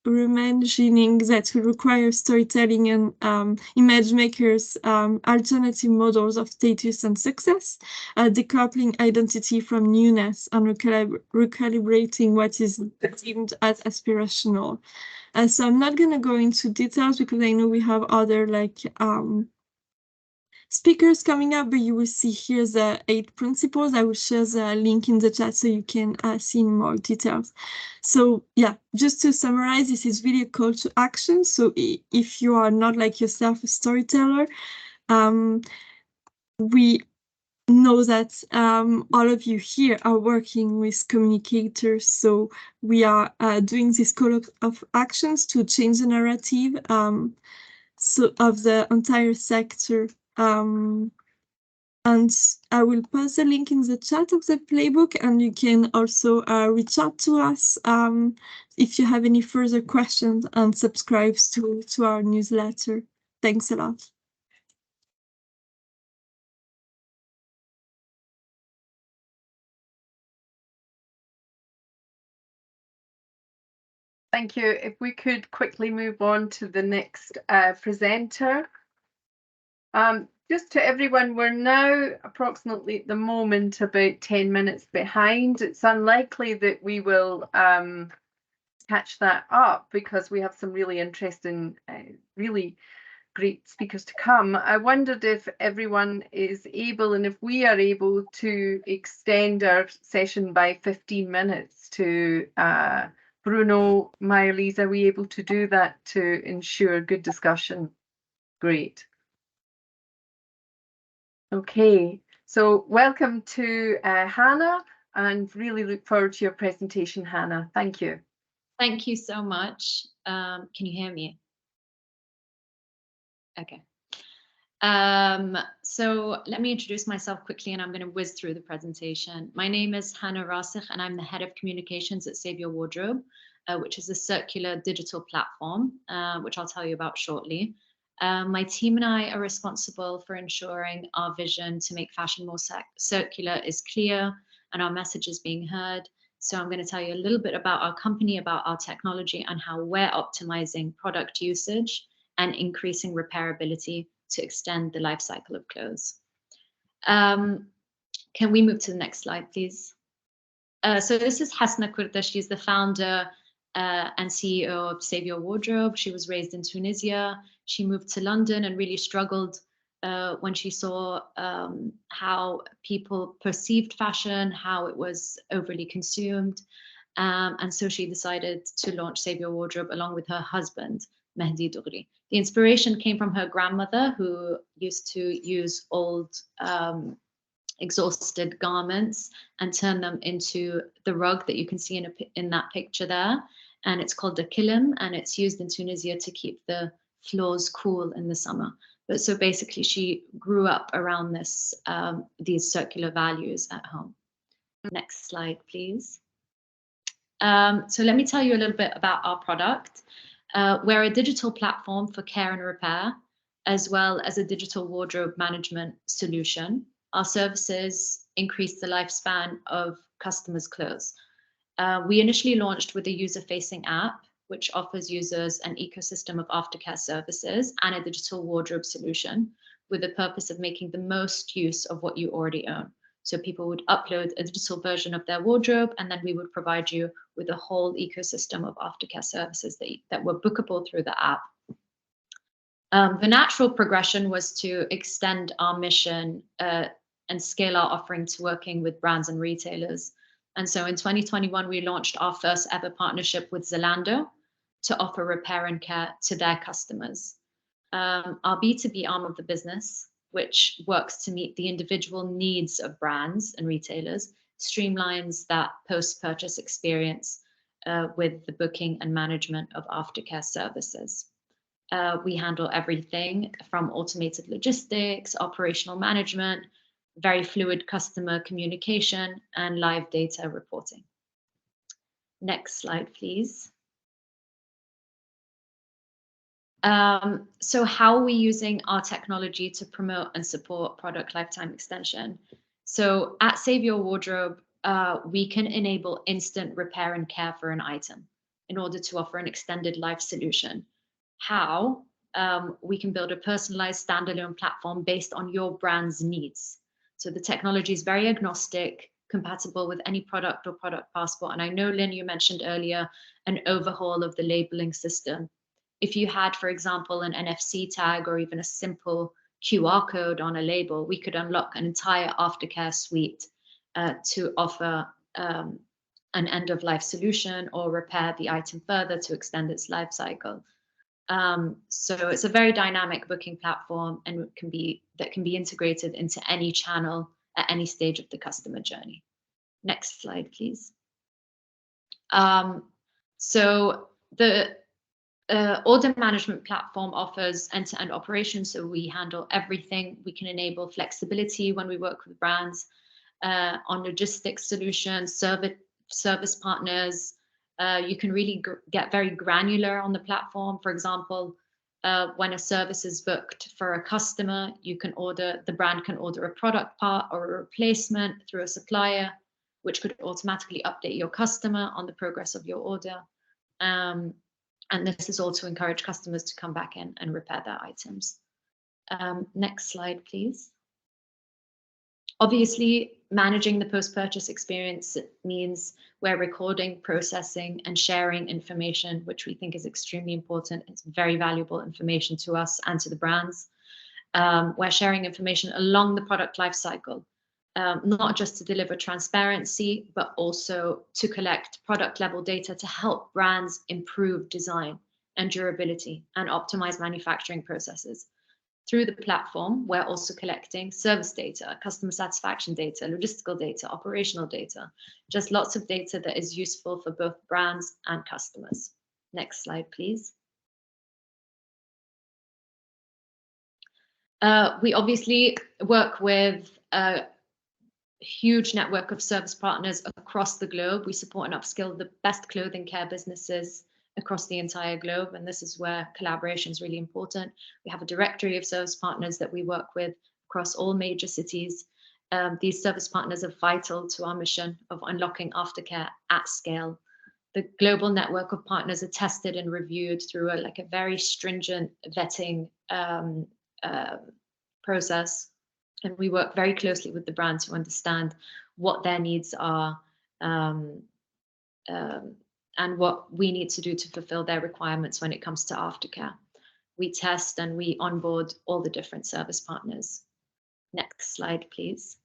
reimagining that will require storytelling and image makers alternative models of status and success, decoupling identity from newness and recalibrating what is deemed as aspirational. So I'm not going to go into details because I know we have other speakers coming up, but you will see here the 8 principles. I will share the link in the chat so you can see more details. So yeah, just to summarize, this is really a call to action. So if you are not like yourself a storyteller, we know that all of you here are working with communicators. So we are doing this call of actions to change the narrative so of the entire sector. And I will pass the link in the chat of the playbook, and you can also reach out to us if you have any further questions and subscribe to our newsletter. Thanks a lot. Thank you. If we could quickly move on to the next presenter. Just to everyone, we're now approximately at the moment about 10 minutes behind. It's unlikely that we will catch that up because we have some really interesting, really great speakers to come. I wondered if everyone is able, and if we are able, to extend our session by 15 minutes to Bruno, Mylis, are we able to do that to ensure good discussion? Great. Okay, so welcome to Hannah, and really look forward to your presentation, Hannah. Thank you. Thank you so much. Can you hear me? Okay. So let me introduce myself quickly, and I'm going to whiz through the presentation. My name is Hannah Rasikh, and I'm the head of communications at Save Your Wardrobe, which is a circular digital platform, which I'll tell you about shortly. My team and I are responsible for ensuring our vision to make fashion more circular is clear and our message is being heard. So I'm going to tell you a little bit about our company, about our technology, and how we're optimizing product usage and increasing repairability to extend the life cycle of clothes. Can we move to the next slide, please? So this is Hasna Kurda. She's the founder and CEO of Save Your Wardrobe. She was raised in Tunisia. She moved to London and really struggled when she saw how people perceived fashion, how it was overly consumed. And so she decided to launch Save Your Wardrobe along with her husband, Mehdi Dougri. The inspiration came from her grandmother, who used to use old exhausted garments and turn them into the rug that you can see in that picture there. And it's called a kilim, and it's used in Tunisia to keep the floors cool in the summer. But so basically, she grew up around this these circular values at home. Next slide, please. So let me tell you a little bit about our product. We're a digital platform for care and repair, as well as a digital wardrobe management solution. Our services increase the lifespan of customers' clothes. We initially launched with a user-facing app, which offers users an ecosystem of aftercare services and a digital wardrobe solution, with the purpose of making the most use of what you already own. So people would upload a digital version of their wardrobe, and then we would provide you with a whole ecosystem of aftercare services that were bookable through the app. The natural progression was to extend our mission and scale our offering to working with brands and retailers. And so in 2021, we launched our first ever partnership with Zalando to offer repair and care to their customers. Our B2B arm of the business, which works to meet the individual needs of brands and retailers, streamlines that post-purchase experience with the booking and management of aftercare services. We handle everything from automated logistics, operational management, very fluid customer communication, and live data reporting. Next slide, please. So how are we using our technology to promote and support product lifetime extension? So at Save Your Wardrobe, we can enable instant repair and care for an item in order to offer an extended life solution. How? We can build a personalized standalone platform based on your brand's needs. So the technology is very agnostic, compatible with any product or product passport. And I know, Lynn, you mentioned earlier an overhaul of the labeling system. If you had, for example, an NFC tag or even a simple QR code on a label, we could unlock an entire aftercare suite to offer an end-of-life solution or repair the item further to extend its life cycle. So it's a very dynamic booking platform and that can be integrated into any channel at any stage of the customer journey. Next slide, please. So the order management platform offers end-to-end operations, so we handle everything. We can enable flexibility when we work with brands on logistics solutions, service partners. You can really get very granular on the platform. For example, when a service is booked for a customer, the brand can order a product part or a replacement through a supplier, which could automatically update your customer on the progress of your order. And this is all to encourage customers to come back in and repair their items. Next slide, please. Obviously, managing the post-purchase experience means we're recording, processing, and sharing information, which we think is extremely important. It's very valuable information to us and to the brands. We're sharing information along the product life cycle, not just to deliver transparency, but also to collect product level data to help brands improve design and durability and optimize manufacturing processes. Through the platform, we're also collecting service data, customer satisfaction data, logistical data, operational data, just lots of data that is useful for both brands and customers. Next slide, please. We obviously work with a huge network of service partners across the globe. We support and upskill the best clothing care businesses across the entire globe, and this is where collaboration is really important. We have a directory of service partners that we work with across all major cities. These service partners are vital to our mission of unlocking aftercare at scale. The global network of partners are tested and reviewed through a very stringent vetting process, and we work very closely with the brand to understand what their needs are and what we need to do to fulfill their requirements when it comes to aftercare. We test and we onboard all the different service partners. Next slide, please.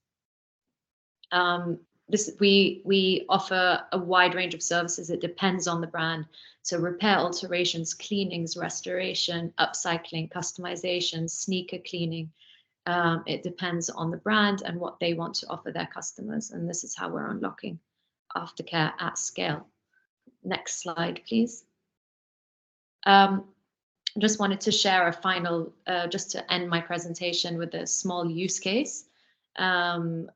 We offer a wide range of services. It depends on the brand. So repair, alterations, cleanings, restoration, upcycling, customization, sneaker cleaning. It depends on the brand and what they want to offer their customers. And this is how we're unlocking aftercare at scale. Next slide, please. Just wanted to share a final, just to end my presentation with a small use case. The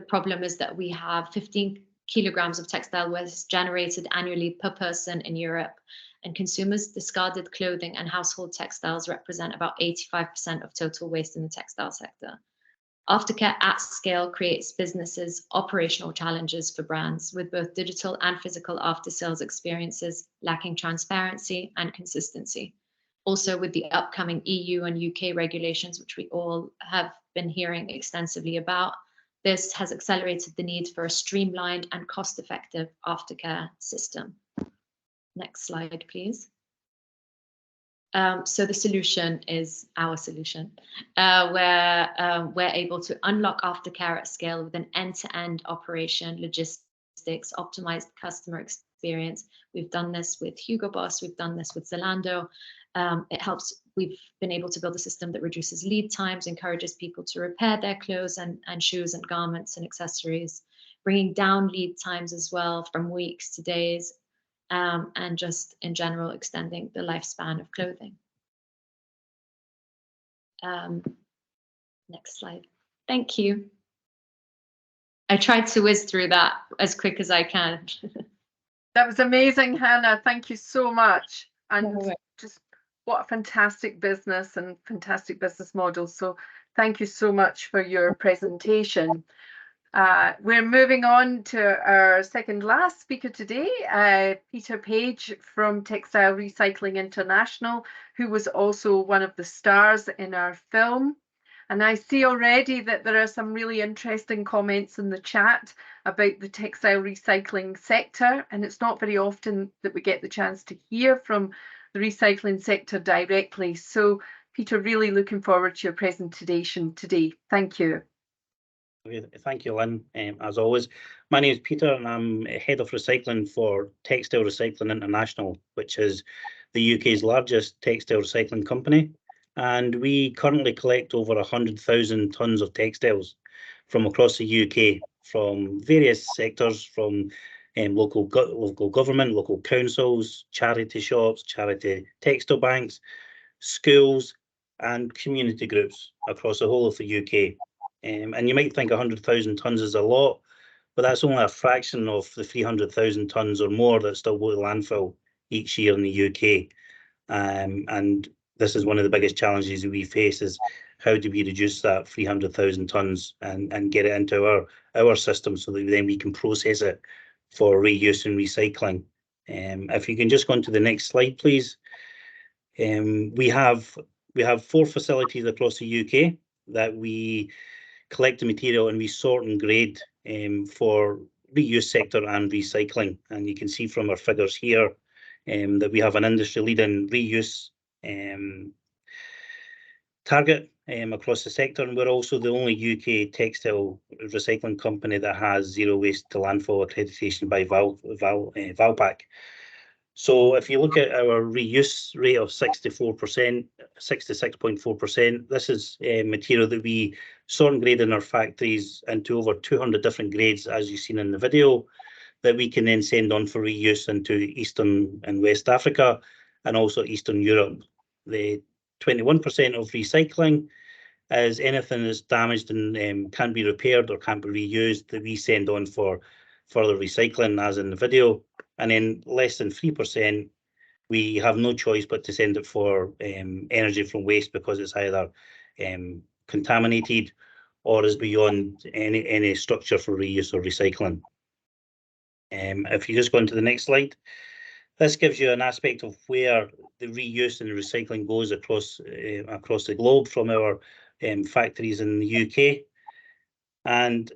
problem is that we have 15 kilograms of textile waste generated annually per person in Europe, and consumers' discarded clothing and household textiles represent about 85% of total waste in the textile sector. Aftercare at scale creates businesses' operational challenges for brands with both digital and physical after-sales experiences lacking transparency and consistency. Also, with the upcoming EU and UK regulations, which we all have been hearing extensively about, this has accelerated the need for a streamlined and cost-effective aftercare system. Next slide, please. So the solution is our solution, where we're able to unlock aftercare at scale with an end-to-end operation, logistics, optimized customer experience. We've done this with Hugo Boss, we've done this with Zalando. We've been able to build a system that reduces lead times, encourages people to repair their clothes and shoes and garments and accessories, bringing down lead times as well from weeks to days. and just in general extending the lifespan of clothing. Next slide. Thank you. I tried to whiz through that as quick as I can. That was amazing, Hannah. Thank you so much. And just what a fantastic business and fantastic business model. So thank you so much for your presentation. We're moving on to our second last speaker today, Peter Page from Textile Recycling International, who was also one of the stars in our film. And I see already that there are some really interesting comments in the chat about the textile recycling sector. And it's not very often that we get the chance to hear from the recycling sector directly. So, Peter, really looking forward to your presentation today. Thank you. Thank you, Lynn. As always, my name is Peter and I'm Head of Recycling for Textile Recycling International, which is the UK's largest textile recycling company. And we currently collect over 100,000 tonnes of textiles from across the UK, from various sectors, from local government, local councils, charity shops, charity textile banks, schools and community groups across the whole of the UK. And you might think 100,000 tonnes is a lot, but that's only a fraction of the 300,000 tonnes or more that still go to landfill each year in the UK. And this is one of the biggest challenges we face, is how do we reduce that 300,000 tonnes and get it into our system so that then we can process it for reuse and recycling. If you can just go on to the next slide, please. We have 4 facilities across the UK that we collect the material and we sort and grade for reuse sector and recycling. And you can see from our figures here that we have an industry-leading reuse target across the sector, and we're also the only UK textile recycling company that has zero waste to landfill accreditation by Valpac. So if you look at our reuse rate of 64%, 66.4%, this is material that we sort and grade in our factories into over 200 different grades, as you've seen in the video, that we can then send on for reuse into Eastern and West Africa and also Eastern Europe. The 21% of recycling is anything that's damaged and can't be repaired or can't be reused that we send on for further recycling, as in the video. And then less than 3%, we have no choice but to send it for energy from waste, because it's either contaminated or is beyond any structure for reuse or recycling. If you just go on to the next slide, this gives you an aspect of where the reuse and the recycling goes across the globe from our factories in the UK. And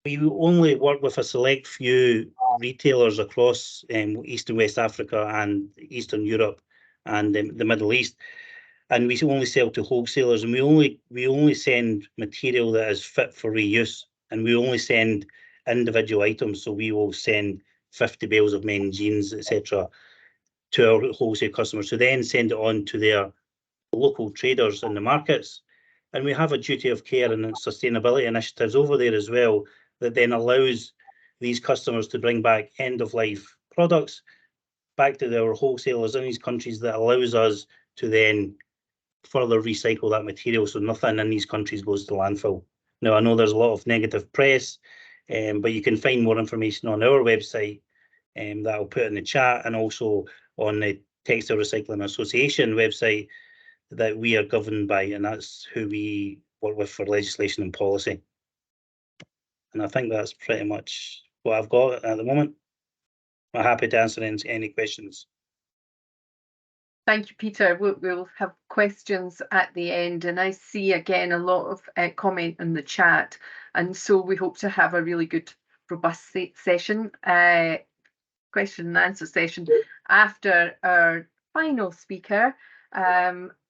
we only work with a select few retailers across East and West Africa and Eastern Europe and the Middle East, and we only sell to wholesalers, and we only send material that is fit for reuse, and we only send individual items. So we will send 50 bales of men's jeans, etc., to our wholesale customers, to then send it on to their local traders in the markets. And we have a duty of care and sustainability initiatives over there as well, that then allows these customers to bring back end-of-life products back to their wholesalers in these countries, that allows us to then further recycle that material, so nothing in these countries goes to landfill. Now, I know there's a lot of negative press, but you can find more information on our website that I'll put in the chat, and also on the Textile Recycling Association website that we are governed by, and that's who we work with for legislation and policy. And I think that's pretty much what I've got at the moment. I'm happy to answer any questions. Thank you, Peter. We'll have questions at the end, and I see again a lot of comment in the chat, and so we hope to have a really good, robust session, question and answer session after our final speaker,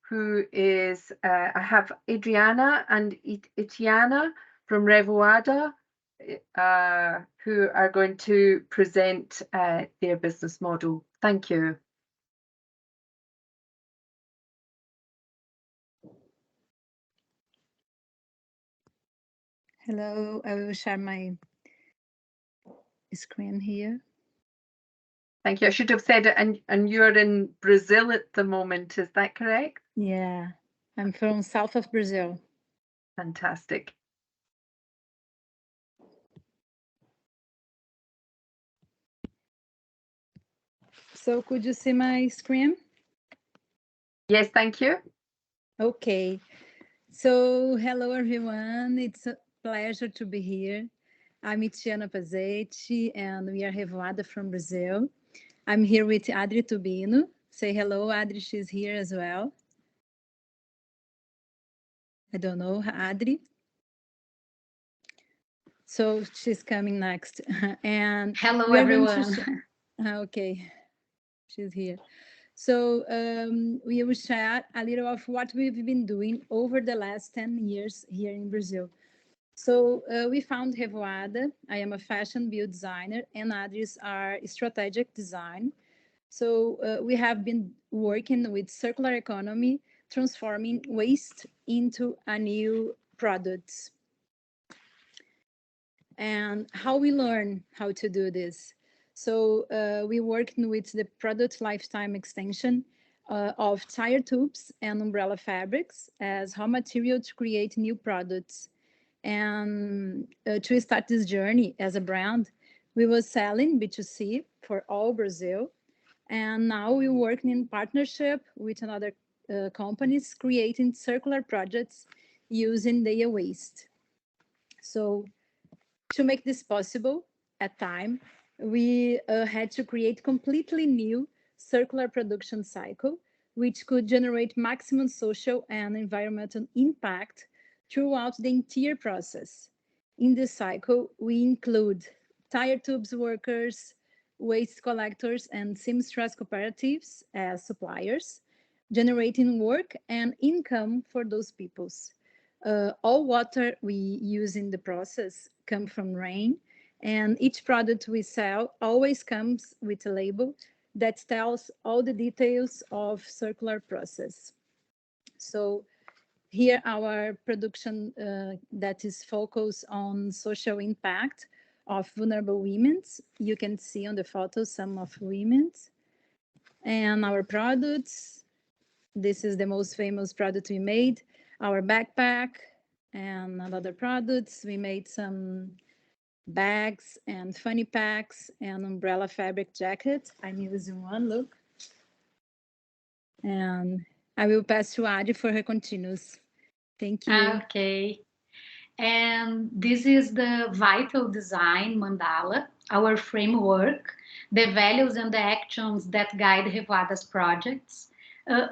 who is I have Adriana and Itiana from Revoada, who are going to present their business model. Thank you. Hello, I will share my screen here. Thank you. I should have said it, and you're in Brazil at the moment, is that correct? Yeah, I'm from south of Brazil. Fantastic. So could you see my screen? Yes, thank you. Okay. So hello everyone. It's a pleasure to be here. I'm Itiana Pazetti and we are Revoada from Brazil. I'm here with Adri Tubino. Say hello, Adri, she's here as well. I don't know, Adri. So she's coming next. And hello everyone. Okay, she's here. So we will share a little of what we've been doing over the last 10 years here in Brazil. So we found Revoada. I am a fashion build designer and Adris are strategic design. So we have been working with circular economy, transforming waste into a new product. And how we learn how to do this. So we worked with the product lifetime extension of tire tubes and umbrella fabrics as raw material to create new products. And to start this journey as a brand, we were selling B2C for all Brazil. And now we're working in partnership with another companies creating circular projects using their waste. So to make this possible at time, we had to create completely new circular production cycle, which could generate maximum social and environmental impact throughout the entire process. In this cycle, we include tire tubes workers, waste collectors, and seamstress cooperatives as suppliers, generating work and income for those peoples. All water we use in the process come from rain, and each product we sell always comes with a label that tells all the details of circular process. So here our production that is focused on social impact of vulnerable women. You can see on the photo some of women. And our products, this is the most famous product we made, our backpack and other products. We made some bags and funny packs and umbrella fabric jacket. I'm using one, look. And I will pass to Adi for her continues. Thank you. Okay. And this is the vital design mandala, our framework, the values and the actions that guide Revoada's projects.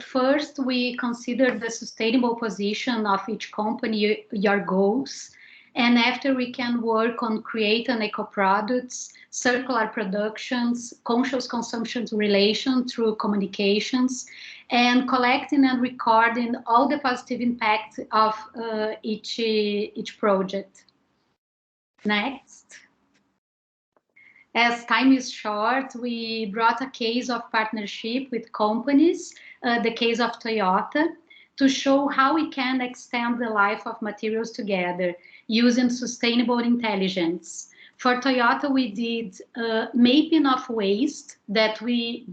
First, we consider the sustainable position of each company, your goals. And after we can work on creating eco products, circular productions, conscious consumption relation through communications, and collecting and recording all the positive impact of each project. Next. As time is short, we brought a case of partnership with companies, the case of Toyota, to show how we can extend the life of materials together using sustainable intelligence. For Toyota, we did mapping of waste that we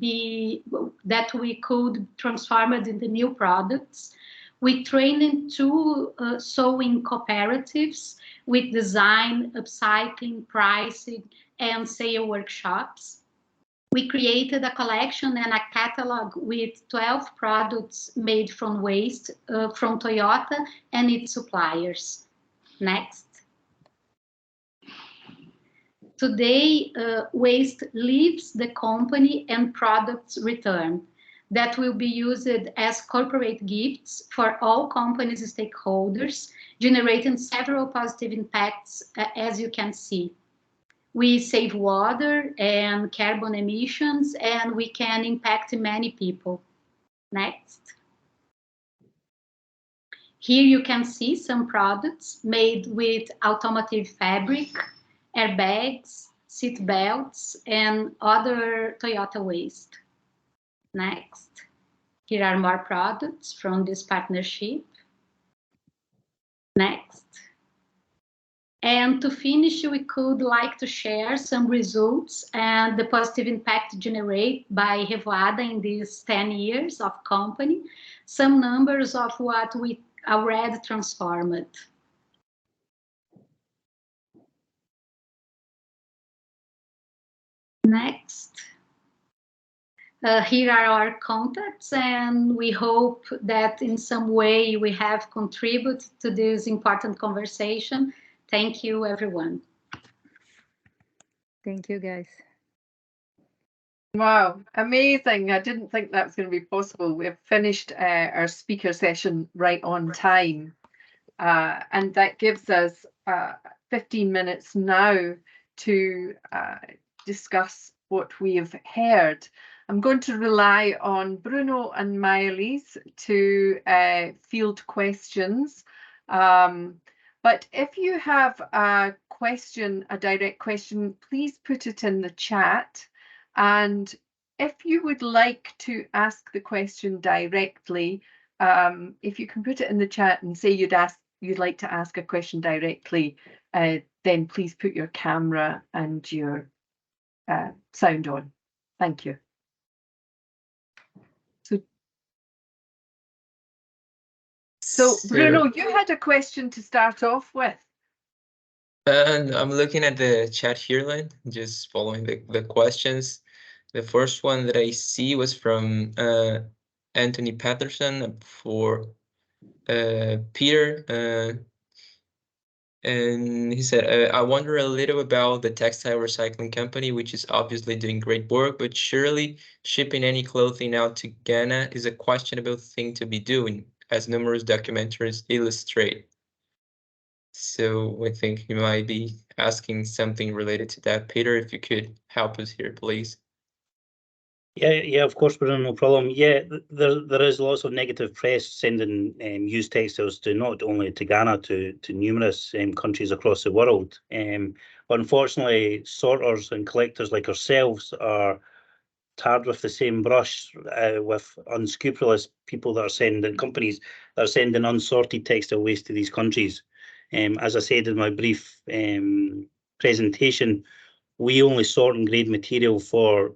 could transform it into new products. We trained 2 sewing cooperatives with design, upcycling, pricing, and sale workshops. We created a collection and a catalog with 12 products made from waste from Toyota and its suppliers. Next. Today, waste leaves the company and products return that will be used as corporate gifts for all companies' stakeholders, generating several positive impacts, as you can see. We save water and carbon emissions, and we can impact many people. Next. Here you can see some products made with automotive fabric, airbags, seat belts, and other Toyota waste. Next. Here are more products from this partnership. Next. And to finish, we could like to share some results and the positive impact generated by Revoada in these 10 years of company, some numbers of what we already transformed. Next. Here are our contacts, and we hope that in some way we have contributed to this important conversation. Thank you, everyone. Thank you, guys. Wow, amazing. I didn't think that was going to be possible. We've finished our speaker session right on time. And that gives us 15 minutes now to discuss what we have heard. I'm going to rely on Bruno and Maëlys to field questions. But if you have a question, a direct question, please put it in the chat. And if you would like to ask the question directly, if you can put it in the chat and say you'd like to ask a question directly, then please put your camera and your sound on. Thank you. So Bruno, you had a question to start off with. I'm looking at the chat here, Lynn, just following the questions. The first one that I see was from Anthony Patterson for Peter. And he said, I wonder a little about the textile recycling company, which is obviously doing great work, but surely shipping any clothing out to Ghana is a questionable thing to be doing, as numerous documentaries illustrate. So I think you might be asking something related to that. Peter, if you could help us here, please. Yeah, of course, Bruno, no problem. Yeah, there is lots of negative press sending used textiles to not only to Ghana, to numerous countries across the world. But unfortunately, sorters and collectors like ourselves are tarred with the same brush with unscrupulous people that are sending, companies that are sending unsorted textile waste to these countries. As I said in my brief presentation, we only sort and grade material for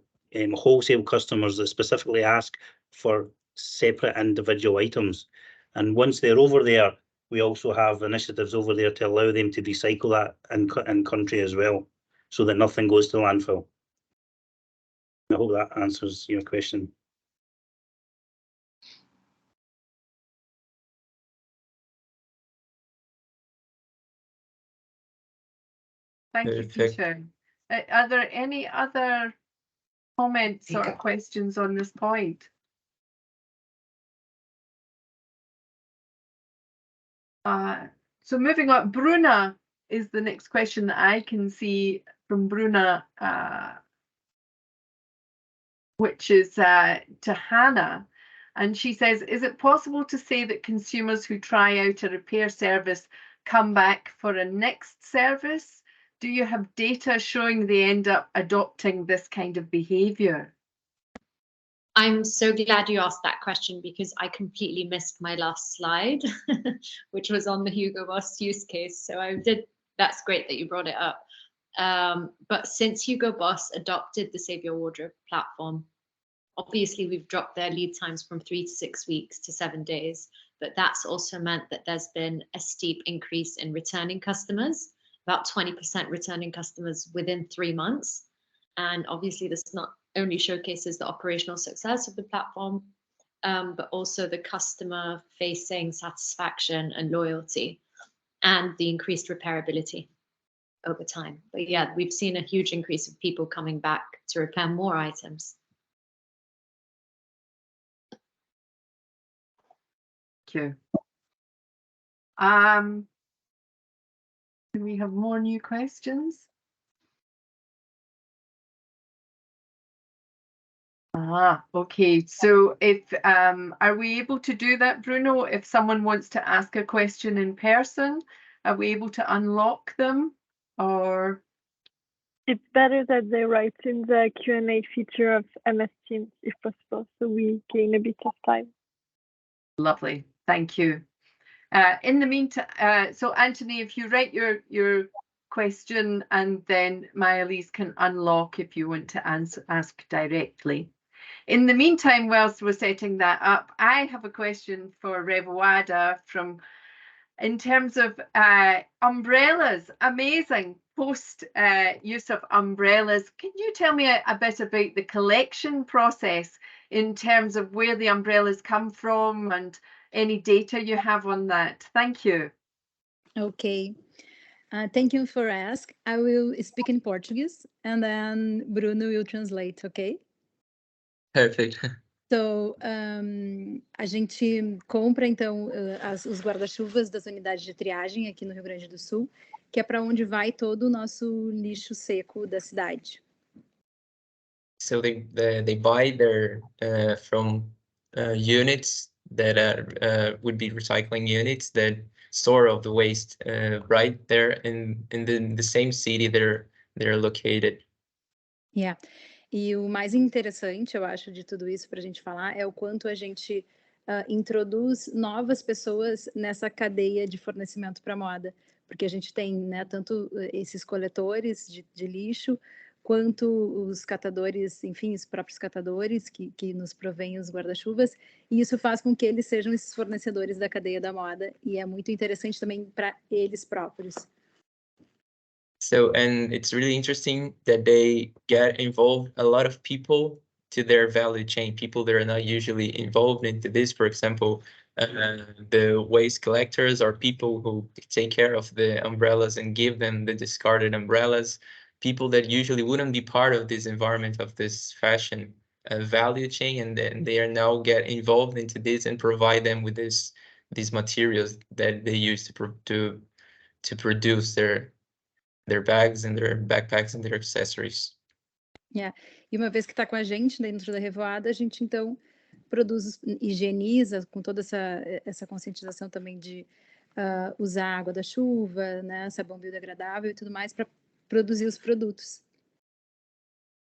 wholesale customers that specifically ask for separate individual items. And once they're over there, we also have initiatives over there to allow them to recycle that in country as well, so that nothing goes to landfill. I hope that answers your question. Thank you, Peter. Are there any other comments or questions on this point? So moving on, Bruna is the next question that I can see from Bruna, which is to Hannah. And she says, is it possible to say that consumers who try out a repair service come back for a next service? Do you have data showing they end up adopting this kind of behaviour? I'm so glad you asked that question because I completely missed my last slide, which was on the Hugo Boss use case. So that's great that you brought it up. But since Hugo Boss adopted the Save Your Wardrobe platform, obviously we've dropped their lead times from 3 to 6 weeks to 7 days, but that's also meant that there's been a steep increase in returning customers, about 20% returning customers within 3 months. And obviously this not only showcases the operational success of the platform, but also the customer facing satisfaction and loyalty and the increased repairability over time. But yeah, we've seen a huge increase of people coming back to repair more items. Thank you. Do we have more new questions? Okay. So if are we able to do that, Bruno? If someone wants to ask a question in person, are we able to unlock them, or? It's better that they write in the Q&A feature of MS Teams if possible, so we gain a bit of time. Lovely, thank you. In the meantime, so Anthony, if you write your question, and then Maya-Lise can unlock if you want to ask directly. In the meantime, whilst we're setting that up, I have a question for Revoada in terms of umbrellas. Amazing post use of umbrellas. Can you tell me a bit about the collection process in terms of where the umbrellas come from and any data you have on that? Thank you. Okay. Thank you for asking. I will speak in Portuguese and then Bruno will translate, okay? Perfect. So, a gente compra, então, os guarda-chuvas das unidades de triagem aqui no Rio Grande do Sul, que é para onde vai todo o nosso lixo seco da cidade. So they buy their from units that would be recycling units that store all the waste right there in the same city they're located. Yeah. E o mais interessante, eu acho, de tudo isso para a gente falar é o quanto a gente introduz novas pessoas nessa cadeia de fornecimento para moda, porque a gente tem, né, tanto esses coletores de lixo, quanto os catadores, enfim, os próprios catadores que nos provêm os guarda-chuvas, e isso faz com que eles sejam esses fornecedores da cadeia da moda, e é muito interessante também para eles próprios. So, and it's really interesting that they get involved a lot of people to their value chain, people that are not usually involved into this. For example, the waste collectors are people who take care of the umbrellas and give them the discarded umbrellas, people that usually wouldn't be part of this environment of this fashion value chain, and then they are now get involved into this and provide them with these materials that they use to produce their bags and their backpacks and their accessories. Yeah. E uma vez que está com a gente dentro da Revoada, a gente então produz, higieniza com toda essa conscientização também de usar água da chuva, né, sabão biodegradável e tudo mais para produzir os produtos.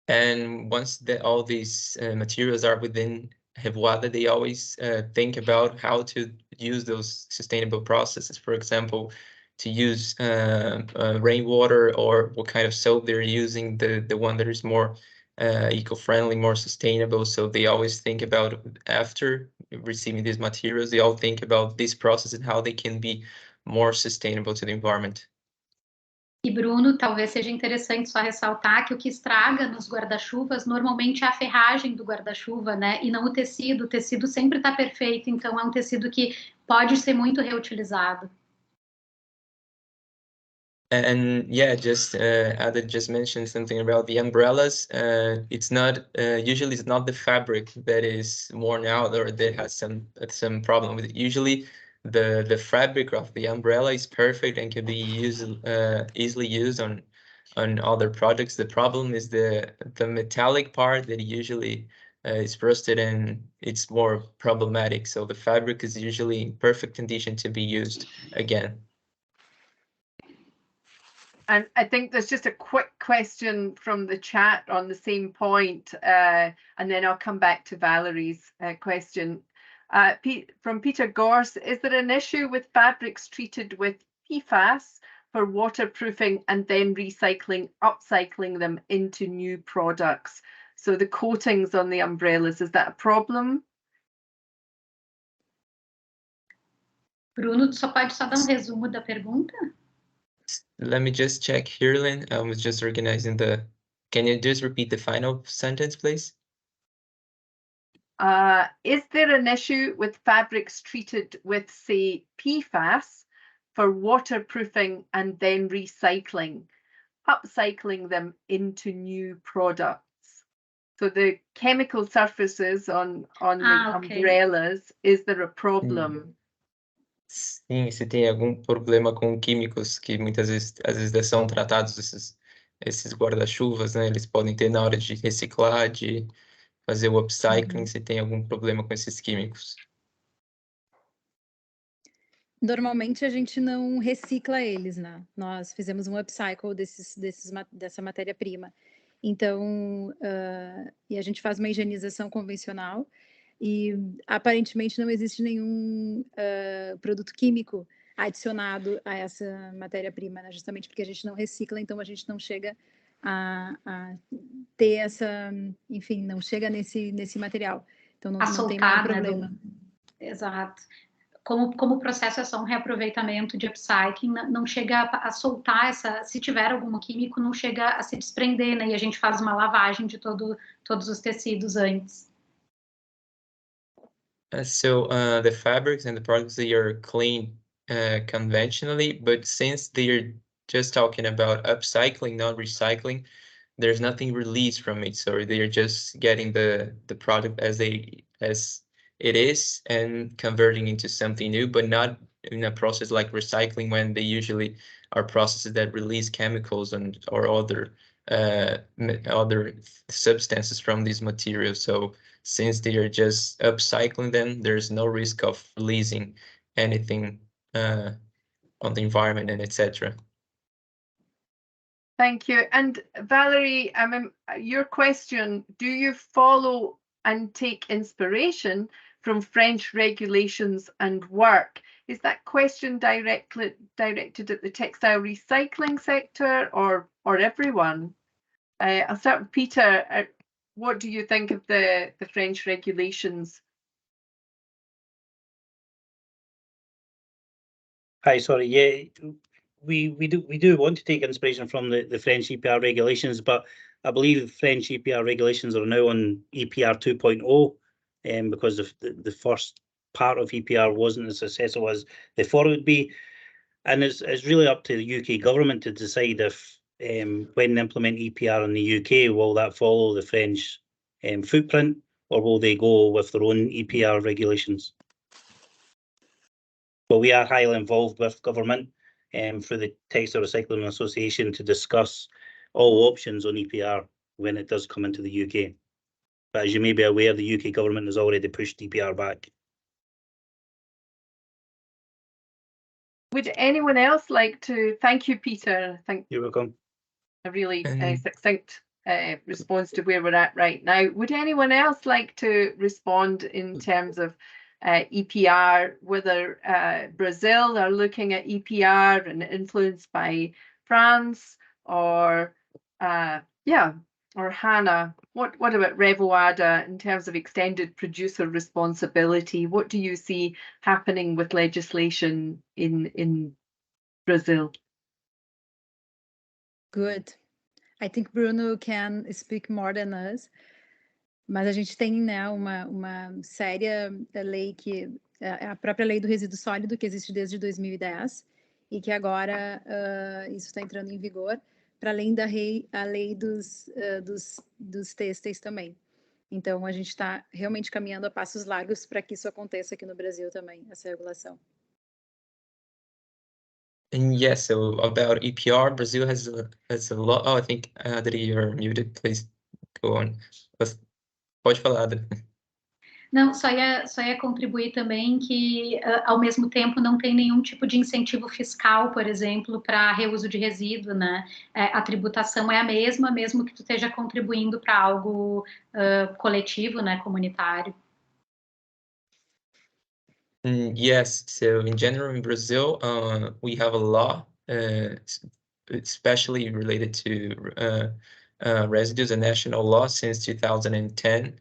And once all these materials are within Revoada, they always think about how to use those sustainable processes. For example, to use rainwater, or what kind of soap they're using, the one that is more eco-friendly, more sustainable. So they always think about, after receiving these materials, they all think about this process and how they can be more sustainable to the environment. E Bruno, talvez seja interessante só ressaltar que o que estraga nos guarda-chuvas normalmente é a ferragem do guarda-chuva, né? E não o tecido. O tecido sempre está perfeito, então é um tecido que pode ser muito reutilizado. And yeah, just Ada just mentioned something about the umbrellas. It's not usually it's not the fabric that is worn out or that has some problem with it. Usually, the fabric of the umbrella is perfect and can be easily used on other products. The problem is the metallic part that usually is rusted and it's more problematic. So the fabric is usually in perfect condition to be used again. And I think there's just a quick question from the chat on the same point, and then I'll come back to Valerie's question. From Peter Gorse, is there an issue with fabrics treated with PFAS for waterproofing and then upcycling them into new products? So the coatings on the umbrellas, is that a problem? Bruno, tu só pode dar resumo da pergunta? Let me just check here, Lynn. I was just organizing can you just repeat the final sentence, please? Is there an issue with fabrics treated with, say, PFAS for waterproofing and then upcycling them into new products? So the chemical surfaces on the umbrellas, is there a problem? Sim, se tem algum problema com químicos que muitas vezes, às vezes são tratados esses guarda-chuvas, né? Eles podem ter na hora de reciclar, de fazer o upcycling, se tem algum problema com esses químicos. Normalmente a gente não recicla eles, né? Nós fizemos um upcycle dessa matéria-prima. Então, e a gente faz uma higienização convencional, E aparentemente não existe nenhum produto químico adicionado a essa matéria-prima, né? Justamente porque a gente não recicla, então a gente não chega a ter essa, enfim, não chega nesse material. Então não tem nenhum problema. Exato. Como o processo é só um reaproveitamento de upcycling, não chega a soltar essa, se tiver algum químico, não chega a se desprender, né? E a gente faz uma lavagem de todos os tecidos antes. So the fabrics and the products, they are cleaned conventionally, but since they're just talking about upcycling, not recycling, there's nothing released from it. So they're just getting the product as it is and converting into something new, but not in a process like recycling, when they usually are processes that release chemicals or other substances from these materials. So since they are just upcycling them, there's no risk of releasing anything on the environment and etc. Thank you. And Valerie, your question, do you follow and take inspiration from French regulations and work? Is that question directed at the textile recycling sector or everyone? I'll start with Peter. What do you think of the French regulations? Hi, sorry. Yeah, we do want to take inspiration from the French EPR regulations, but I believe French EPR regulations are now on EPR 2.0, because the first part of EPR wasn't as successful as they thought it would be, and it's really up to the UK government to decide if when they implement EPR in the UK, will that follow the French footprint, or will they go with their own EPR regulations? But we are highly involved with government through the Textile Recycling Association to discuss all options on EPR when it does come into the UK. But as you may be aware, the UK government has already pushed EPR back. Would anyone else like to? Thank you, Peter. You're welcome. A really succinct response to where we're at right now. Would anyone else like to respond in terms of EPR, whether Brazil are looking at EPR and influenced by France, or or Hannah? What about Revoada in terms of extended producer responsibility? What do you see happening with legislation in Brazil? Good. I think Bruno can speak more than us. Mas a gente tem, né, uma séria lei que é a própria lei do resíduo sólido, que existe desde 2010 e que agora isso está entrando em vigor, para além da lei dos têxteis também. Então a gente está realmente caminhando a passos largos para que isso aconteça aqui no Brasil também, essa regulação. And yes, so about EPR, Brazil has a lot. Oh, I think Adri, you're muted. Please go on. Pode falar, Adri. Não, só ia contribuir também que, ao mesmo tempo, não tem nenhum tipo de incentivo fiscal, por exemplo, para reuso de resíduo, né? A tributação é a mesma, mesmo que tu esteja contribuindo para algo coletivo, né, comunitário. Yes, so in general in Brazil, we have a law, especially related to residues, a national law since 2010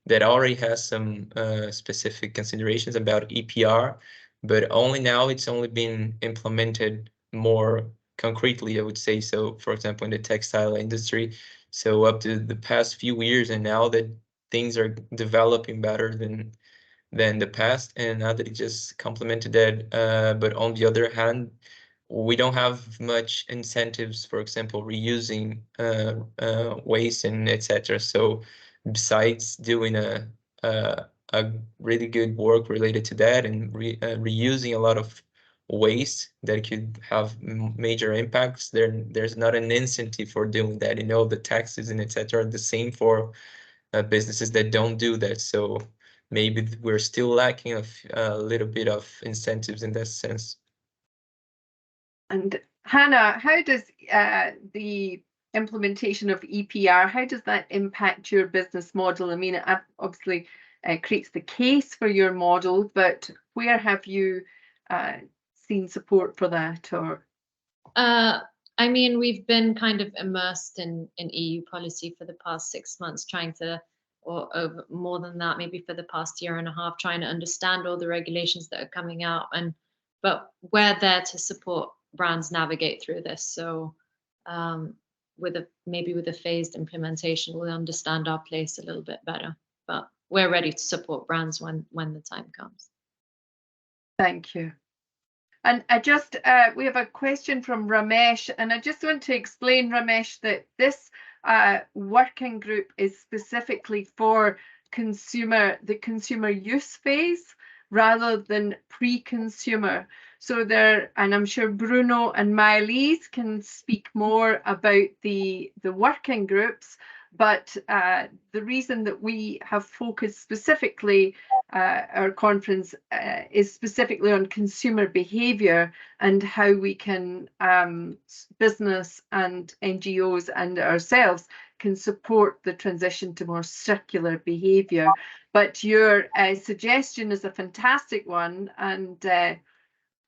that already has some specific considerations about EPR, but only now it's only been implemented more concretely, I would say. So, for example, in the textile industry, so up to the past few years, and now that things are developing better than the past, and now that it just complemented that. But on the other hand, we don't have much incentives, for example, reusing waste and etc. So besides doing a really good work related to that and reusing a lot of waste that could have major impacts, there's not an incentive for doing that. You know, the taxes and etc. are the same for businesses that don't do that. So maybe we're still lacking a little bit of incentives in that sense. And Hannah, how does the implementation of EPR, how does that impact your business model? I mean, obviously, creates the case for your model, but where have you seen support for that? Or I mean, we've been kind of immersed in EU policy for the past 6 months, trying to, or over more than that, maybe for the past year and a half, trying to understand all the regulations that are coming out. But we're there to support brands navigate through this. So maybe with a phased implementation, we'll understand our place a little bit better. But we're ready to support brands when the time comes. Thank you. And we have a question from Ramesh, and I just want to explain, Ramesh, that this working group is specifically for the consumer use phase rather than pre-consumer. So and I'm sure Bruno and Maëlys can speak more about the working groups, but the reason that we have focused specifically our conference is specifically on consumer behaviour and how we can, business and NGOs and ourselves can support the transition to more circular behaviour. But your suggestion is a fantastic one, and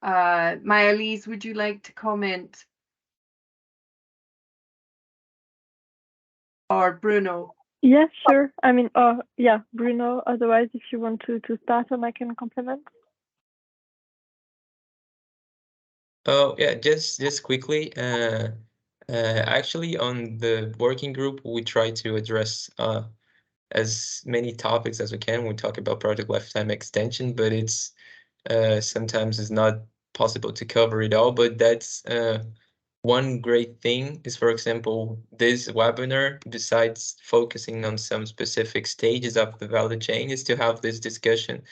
Maëlys, would you like to comment? Or Bruno? Yeah, sure. I mean, yeah, Bruno, otherwise, if you want to start and I can complement. Oh, yeah, just quickly. Actually, on the working group, we try to address as many topics as we can. We talk about project lifetime extension, but it's sometimes it's not possible to cover it all. But that's one great thing is, for example, this webinar, besides focusing on some specific stages of the value chain, is to have this discussion.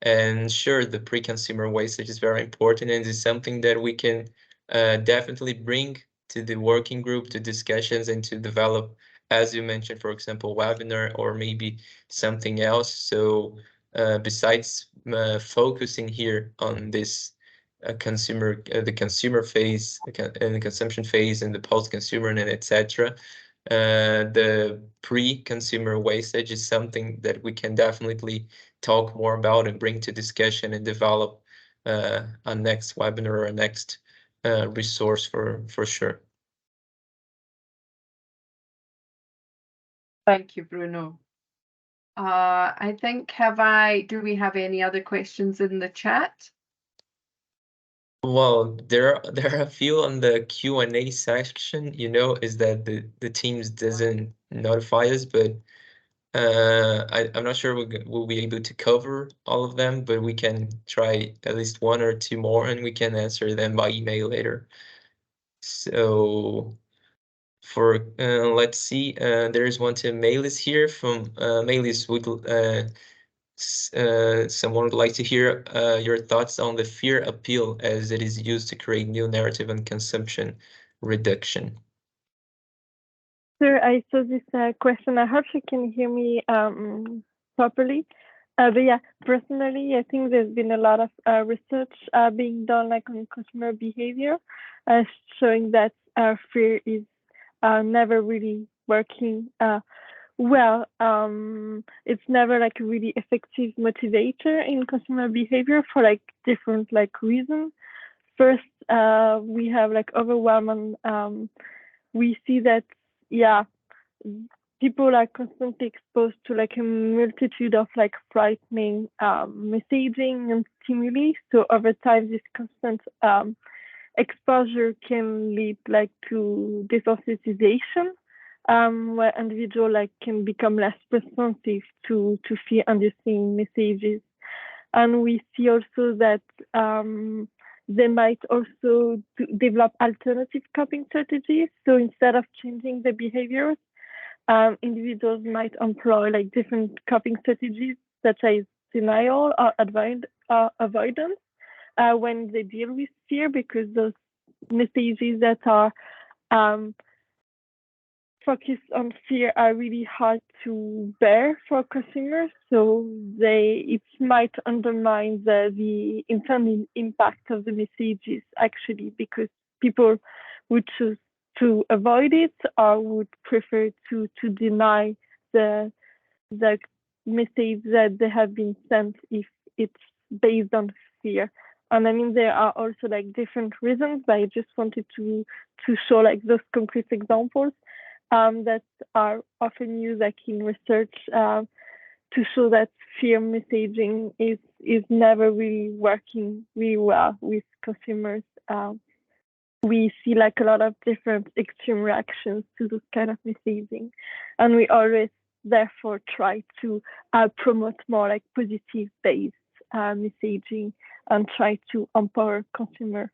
And sure, the pre-consumer wastage is very important, and it's something that we can definitely bring to the working group, to discussions, and to develop, as you mentioned, for example, webinar or maybe something else. So besides focusing here on this the consumer phase, and the consumption phase, and the post-consumer, and etc. The pre-consumer wastage is something that we can definitely talk more about and bring to discussion and develop a next webinar or a next resource for sure. Thank you, Bruno. I think, do we have any other questions in the chat? Well, there are a few on the Q&A section, is that the teams doesn't notify us, but I'm not sure we'll be able to cover all of them, but we can try at least one or two more, and we can answer them by email later. So let's see, there is one to Maëlys here from Maëlys. Someone would like to hear your thoughts on the fear appeal as it is used to create new narrative and consumption reduction. Sure, I saw this question. I hope you can hear me properly. But yeah, personally, I think there's been a lot of research being done on consumer behavior, showing that fear is never really working well. It's never a really effective motivator in consumer behavior for different reasons. First, we have overwhelming. We see that people are constantly exposed to a multitude of frightening messaging and stimuli. So over time, this constant exposure can lead to desensitization, where individuals can become less responsive to fear-inducing messages. And we see also that they might also develop alternative coping strategies. So instead of changing the behaviors, individuals might employ different coping strategies such as denial or avoidance when they deal with fear, because those messages that are focused on fear are really hard to bear for consumers. So it might undermine the intended impact of the messages, actually, because people would choose to avoid it or would prefer to deny the message that they have been sent if it's based on fear. And I mean, there are also like different reasons, but I just wanted to show like those concrete examples that are often used like in research to show that fear messaging is never really working really well with consumers. We see like a lot of different extreme reactions to this kind of messaging, and we always therefore try to promote more like positive based messaging and try to empower consumers.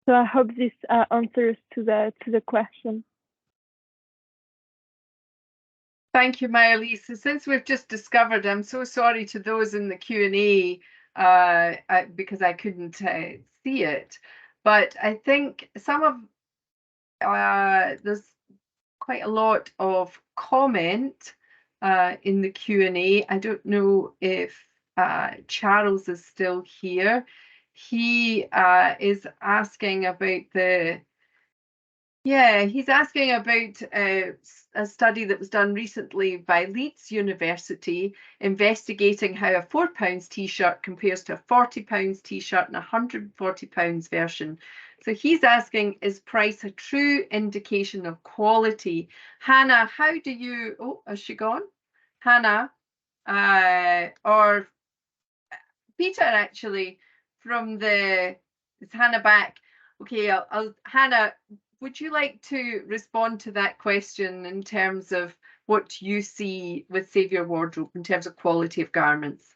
So I hope this answers to the question. Thank you, Maya-Lisa. Since we've just discovered, I'm so sorry to those in the Q&A because I couldn't see it. But I think some of there's quite a lot of comment in the Q&A. I don't know if Charles is still here. He is asking about he's asking about a study that was done recently by Leeds University investigating how a £4 t-shirt compares to a £40 t-shirt and a £140 version. So he's asking, is price a true indication of quality? Hannah, how do you, oh, has she gone? Hannah, or Peter actually, from the, is Hannah back? Okay, Hannah, would you like to respond to that question in terms of what you see with Save Your Wardrobe in terms of quality of garments?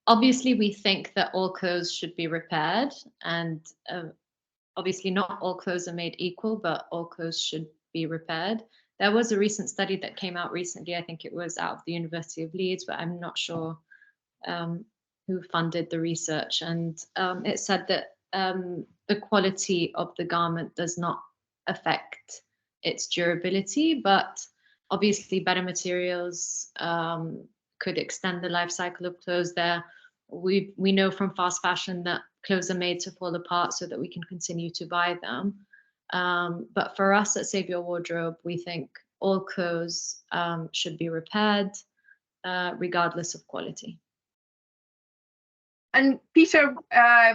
Obviously, we think that all clothes should be repaired, and obviously not all clothes are made equal, but all clothes should be repaired. There was a recent study that came out recently. I think it was out of the University of Leeds, but I'm not sure who funded the research. And it said that the quality of the garment does not affect its durability, but obviously better materials could extend the life cycle of clothes there. We know from fast fashion that clothes are made to fall apart so that we can continue to buy them. But for us at Save Your Wardrobe, we think all clothes should be repaired regardless of quality. And Peter,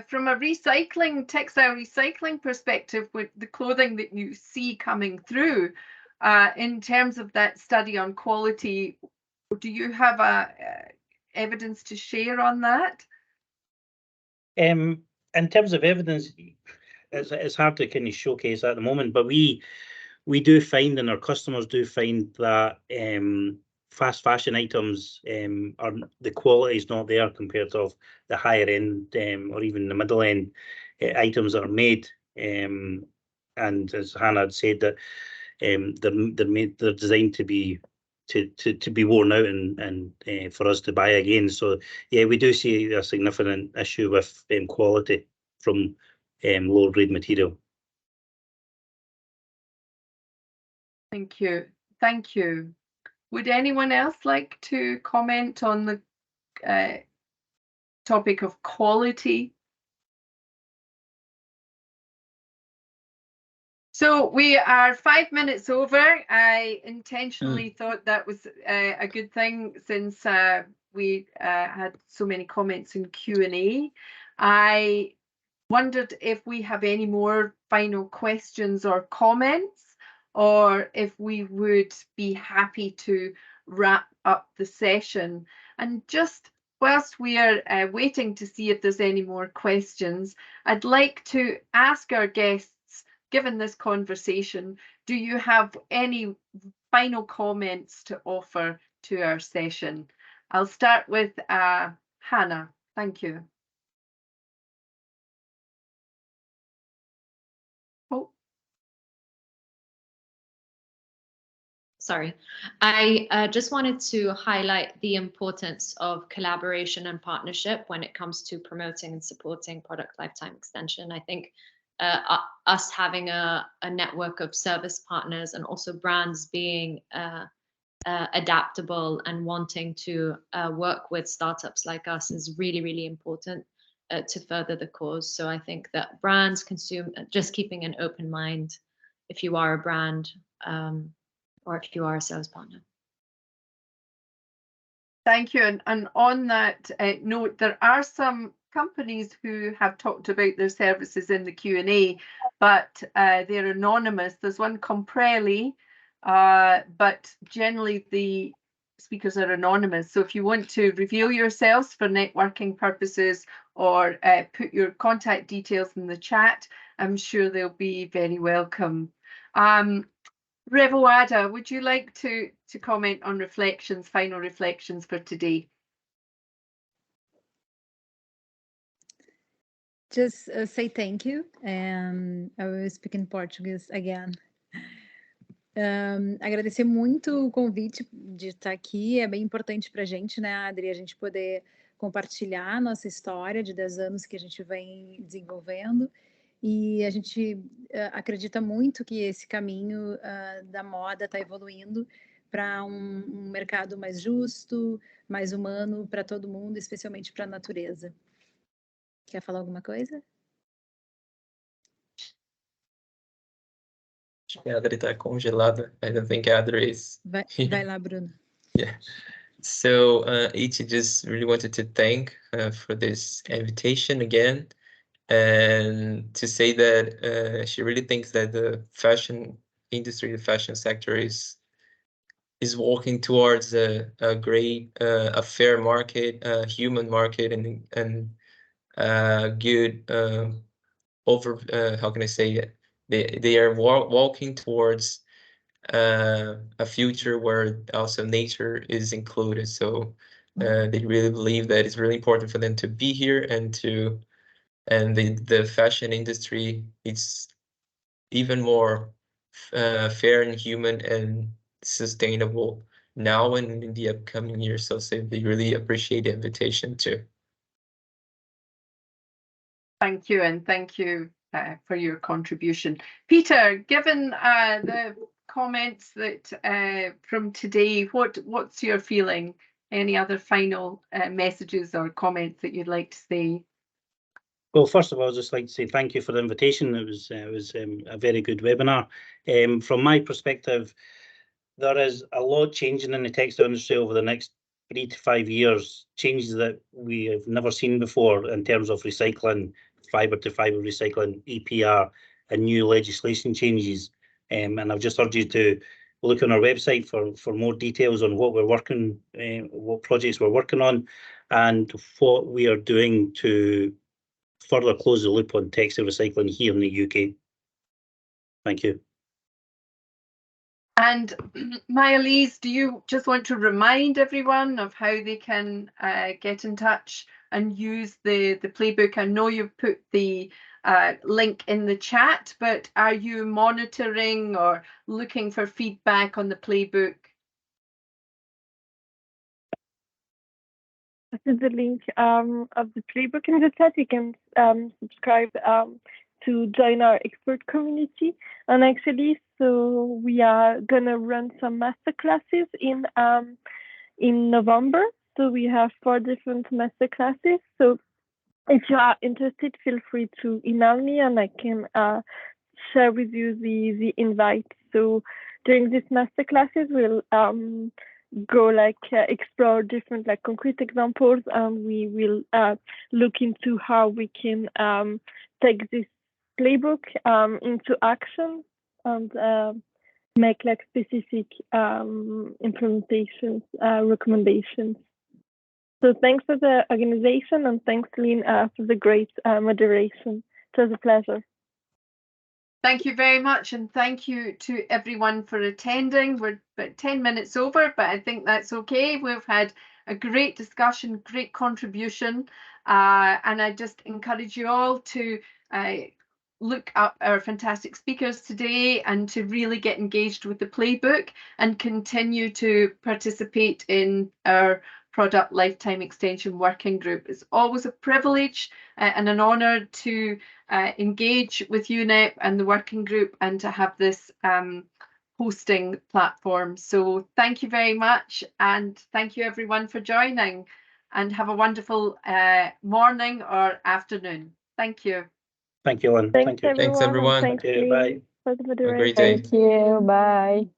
from a textile recycling perspective, with the clothing that you see coming through, in terms of that study on quality, do you have evidence to share on that? In terms of evidence, it's hard to kind of showcase at the moment, but we do find, and our customers do find, that fast fashion items the quality is not there compared to the higher end or even the middle end items that are made. And as Hannah had said, that they're designed to be worn out and for us to buy again. So yeah, we do see a significant issue with quality from low grade material. Thank you. Thank you. Would anyone else like to comment on the topic of quality? So we are 5 minutes over. I intentionally thought that was a good thing since we had so many comments in Q&A. I wondered if we have any more final questions or comments, or if we would be happy to wrap up the session. And just whilst we are waiting to see if there's any more questions, I'd like to ask our guests, given this conversation, do you have any final comments to offer to our session? I'll start with Hannah. Thank you. Oh. Sorry, I just wanted to highlight the importance of collaboration and partnership when it comes to promoting and supporting product lifetime extension. I think us having a network of service partners and also brands being adaptable and wanting to work with startups like us is really, really important. to further the cause. So I think that brands consume, just keeping an open mind if you are a brand or if you are a sales partner. Thank you. And on that note, there are some companies who have talked about their services in the Q&A, but they're anonymous. There's one, Comprelli, but generally the speakers are anonymous. So if you want to reveal yourselves for networking purposes or put your contact details in the chat, I'm sure they'll be very welcome. Revoada, would you like to comment on reflections, final reflections for today? Just say thank you, and I will speak in Portuguese again. Agradecer muito o convite de estar aqui, é bem importante para a gente, né, Adri, a gente poder compartilhar a nossa história de 10 anos que a gente vem desenvolvendo, e a gente acredita muito que esse caminho da moda está evoluindo para um mercado mais justo, mais humano para todo mundo, especialmente para a natureza. Quer falar alguma coisa? Acho que a Adri está congelada. I don't think Adri is. Vai lá, Bruno. Yeah. So Iti just really wanted to thank for this invitation again, and to say that she really thinks that the fashion industry, the fashion sector is walking towards a great, a fair market, a human market, and good how can I say it? They are walking towards a future where also nature is included. So they really believe that it's really important for them to be here, and the fashion industry, it's even more fair and human and sustainable now and in the upcoming years. So they really appreciate the invitation too. Thank you, and thank you for your contribution. Peter, given the comments that from today, what's your feeling? Any other final messages or comments that you'd like to say? Well, first of all, I'd just like to say thank you for the invitation. It was a very good webinar. From my perspective, there is a lot changing in the textile industry over the next 3 to 5 years, changes that we have never seen before in terms of recycling, fibre to fibre recycling, EPR, and new legislation changes. And I've just urged you to look on our website for more details on what we're working, what projects we're working on, and what we are doing to further close the loop on textile recycling here in the UK. Thank you. And Maya-Lise, do you just want to remind everyone of how they can get in touch and use the playbook? I know you've put the link in the chat, but are you monitoring or looking for feedback on the playbook? This is the link of the playbook in the chat. You can subscribe to join our expert community. And actually, so we are gonna run some master classes in November. So we have 4 different master classes. So if you are interested, feel free to email me and I can share with you the invite. So during these master classes, we'll go explore different concrete examples, and we will look into how we can take this playbook into action and make specific implementations, recommendations. So thanks for the organization, and thanks, Lynn, for the great moderation. It was a pleasure. Thank you very much, and thank you to everyone for attending. We're about 10 minutes over, but I think that's okay. We've had a great discussion, great contribution, and I just encourage you all to look up our fantastic speakers today and to really get engaged with the playbook and continue to participate in our product lifetime extension working group. It's always a privilege and an honour to engage with UNEP and the working group and to have this hosting platform. So thank you very much, and thank you everyone for joining. and have a wonderful morning or afternoon. Thank you. Thank you, Lynn. Thanks, Thank you. Thanks, everyone. Thanks, Thank you. Bye. for the Have a great day. Thank you. Bye.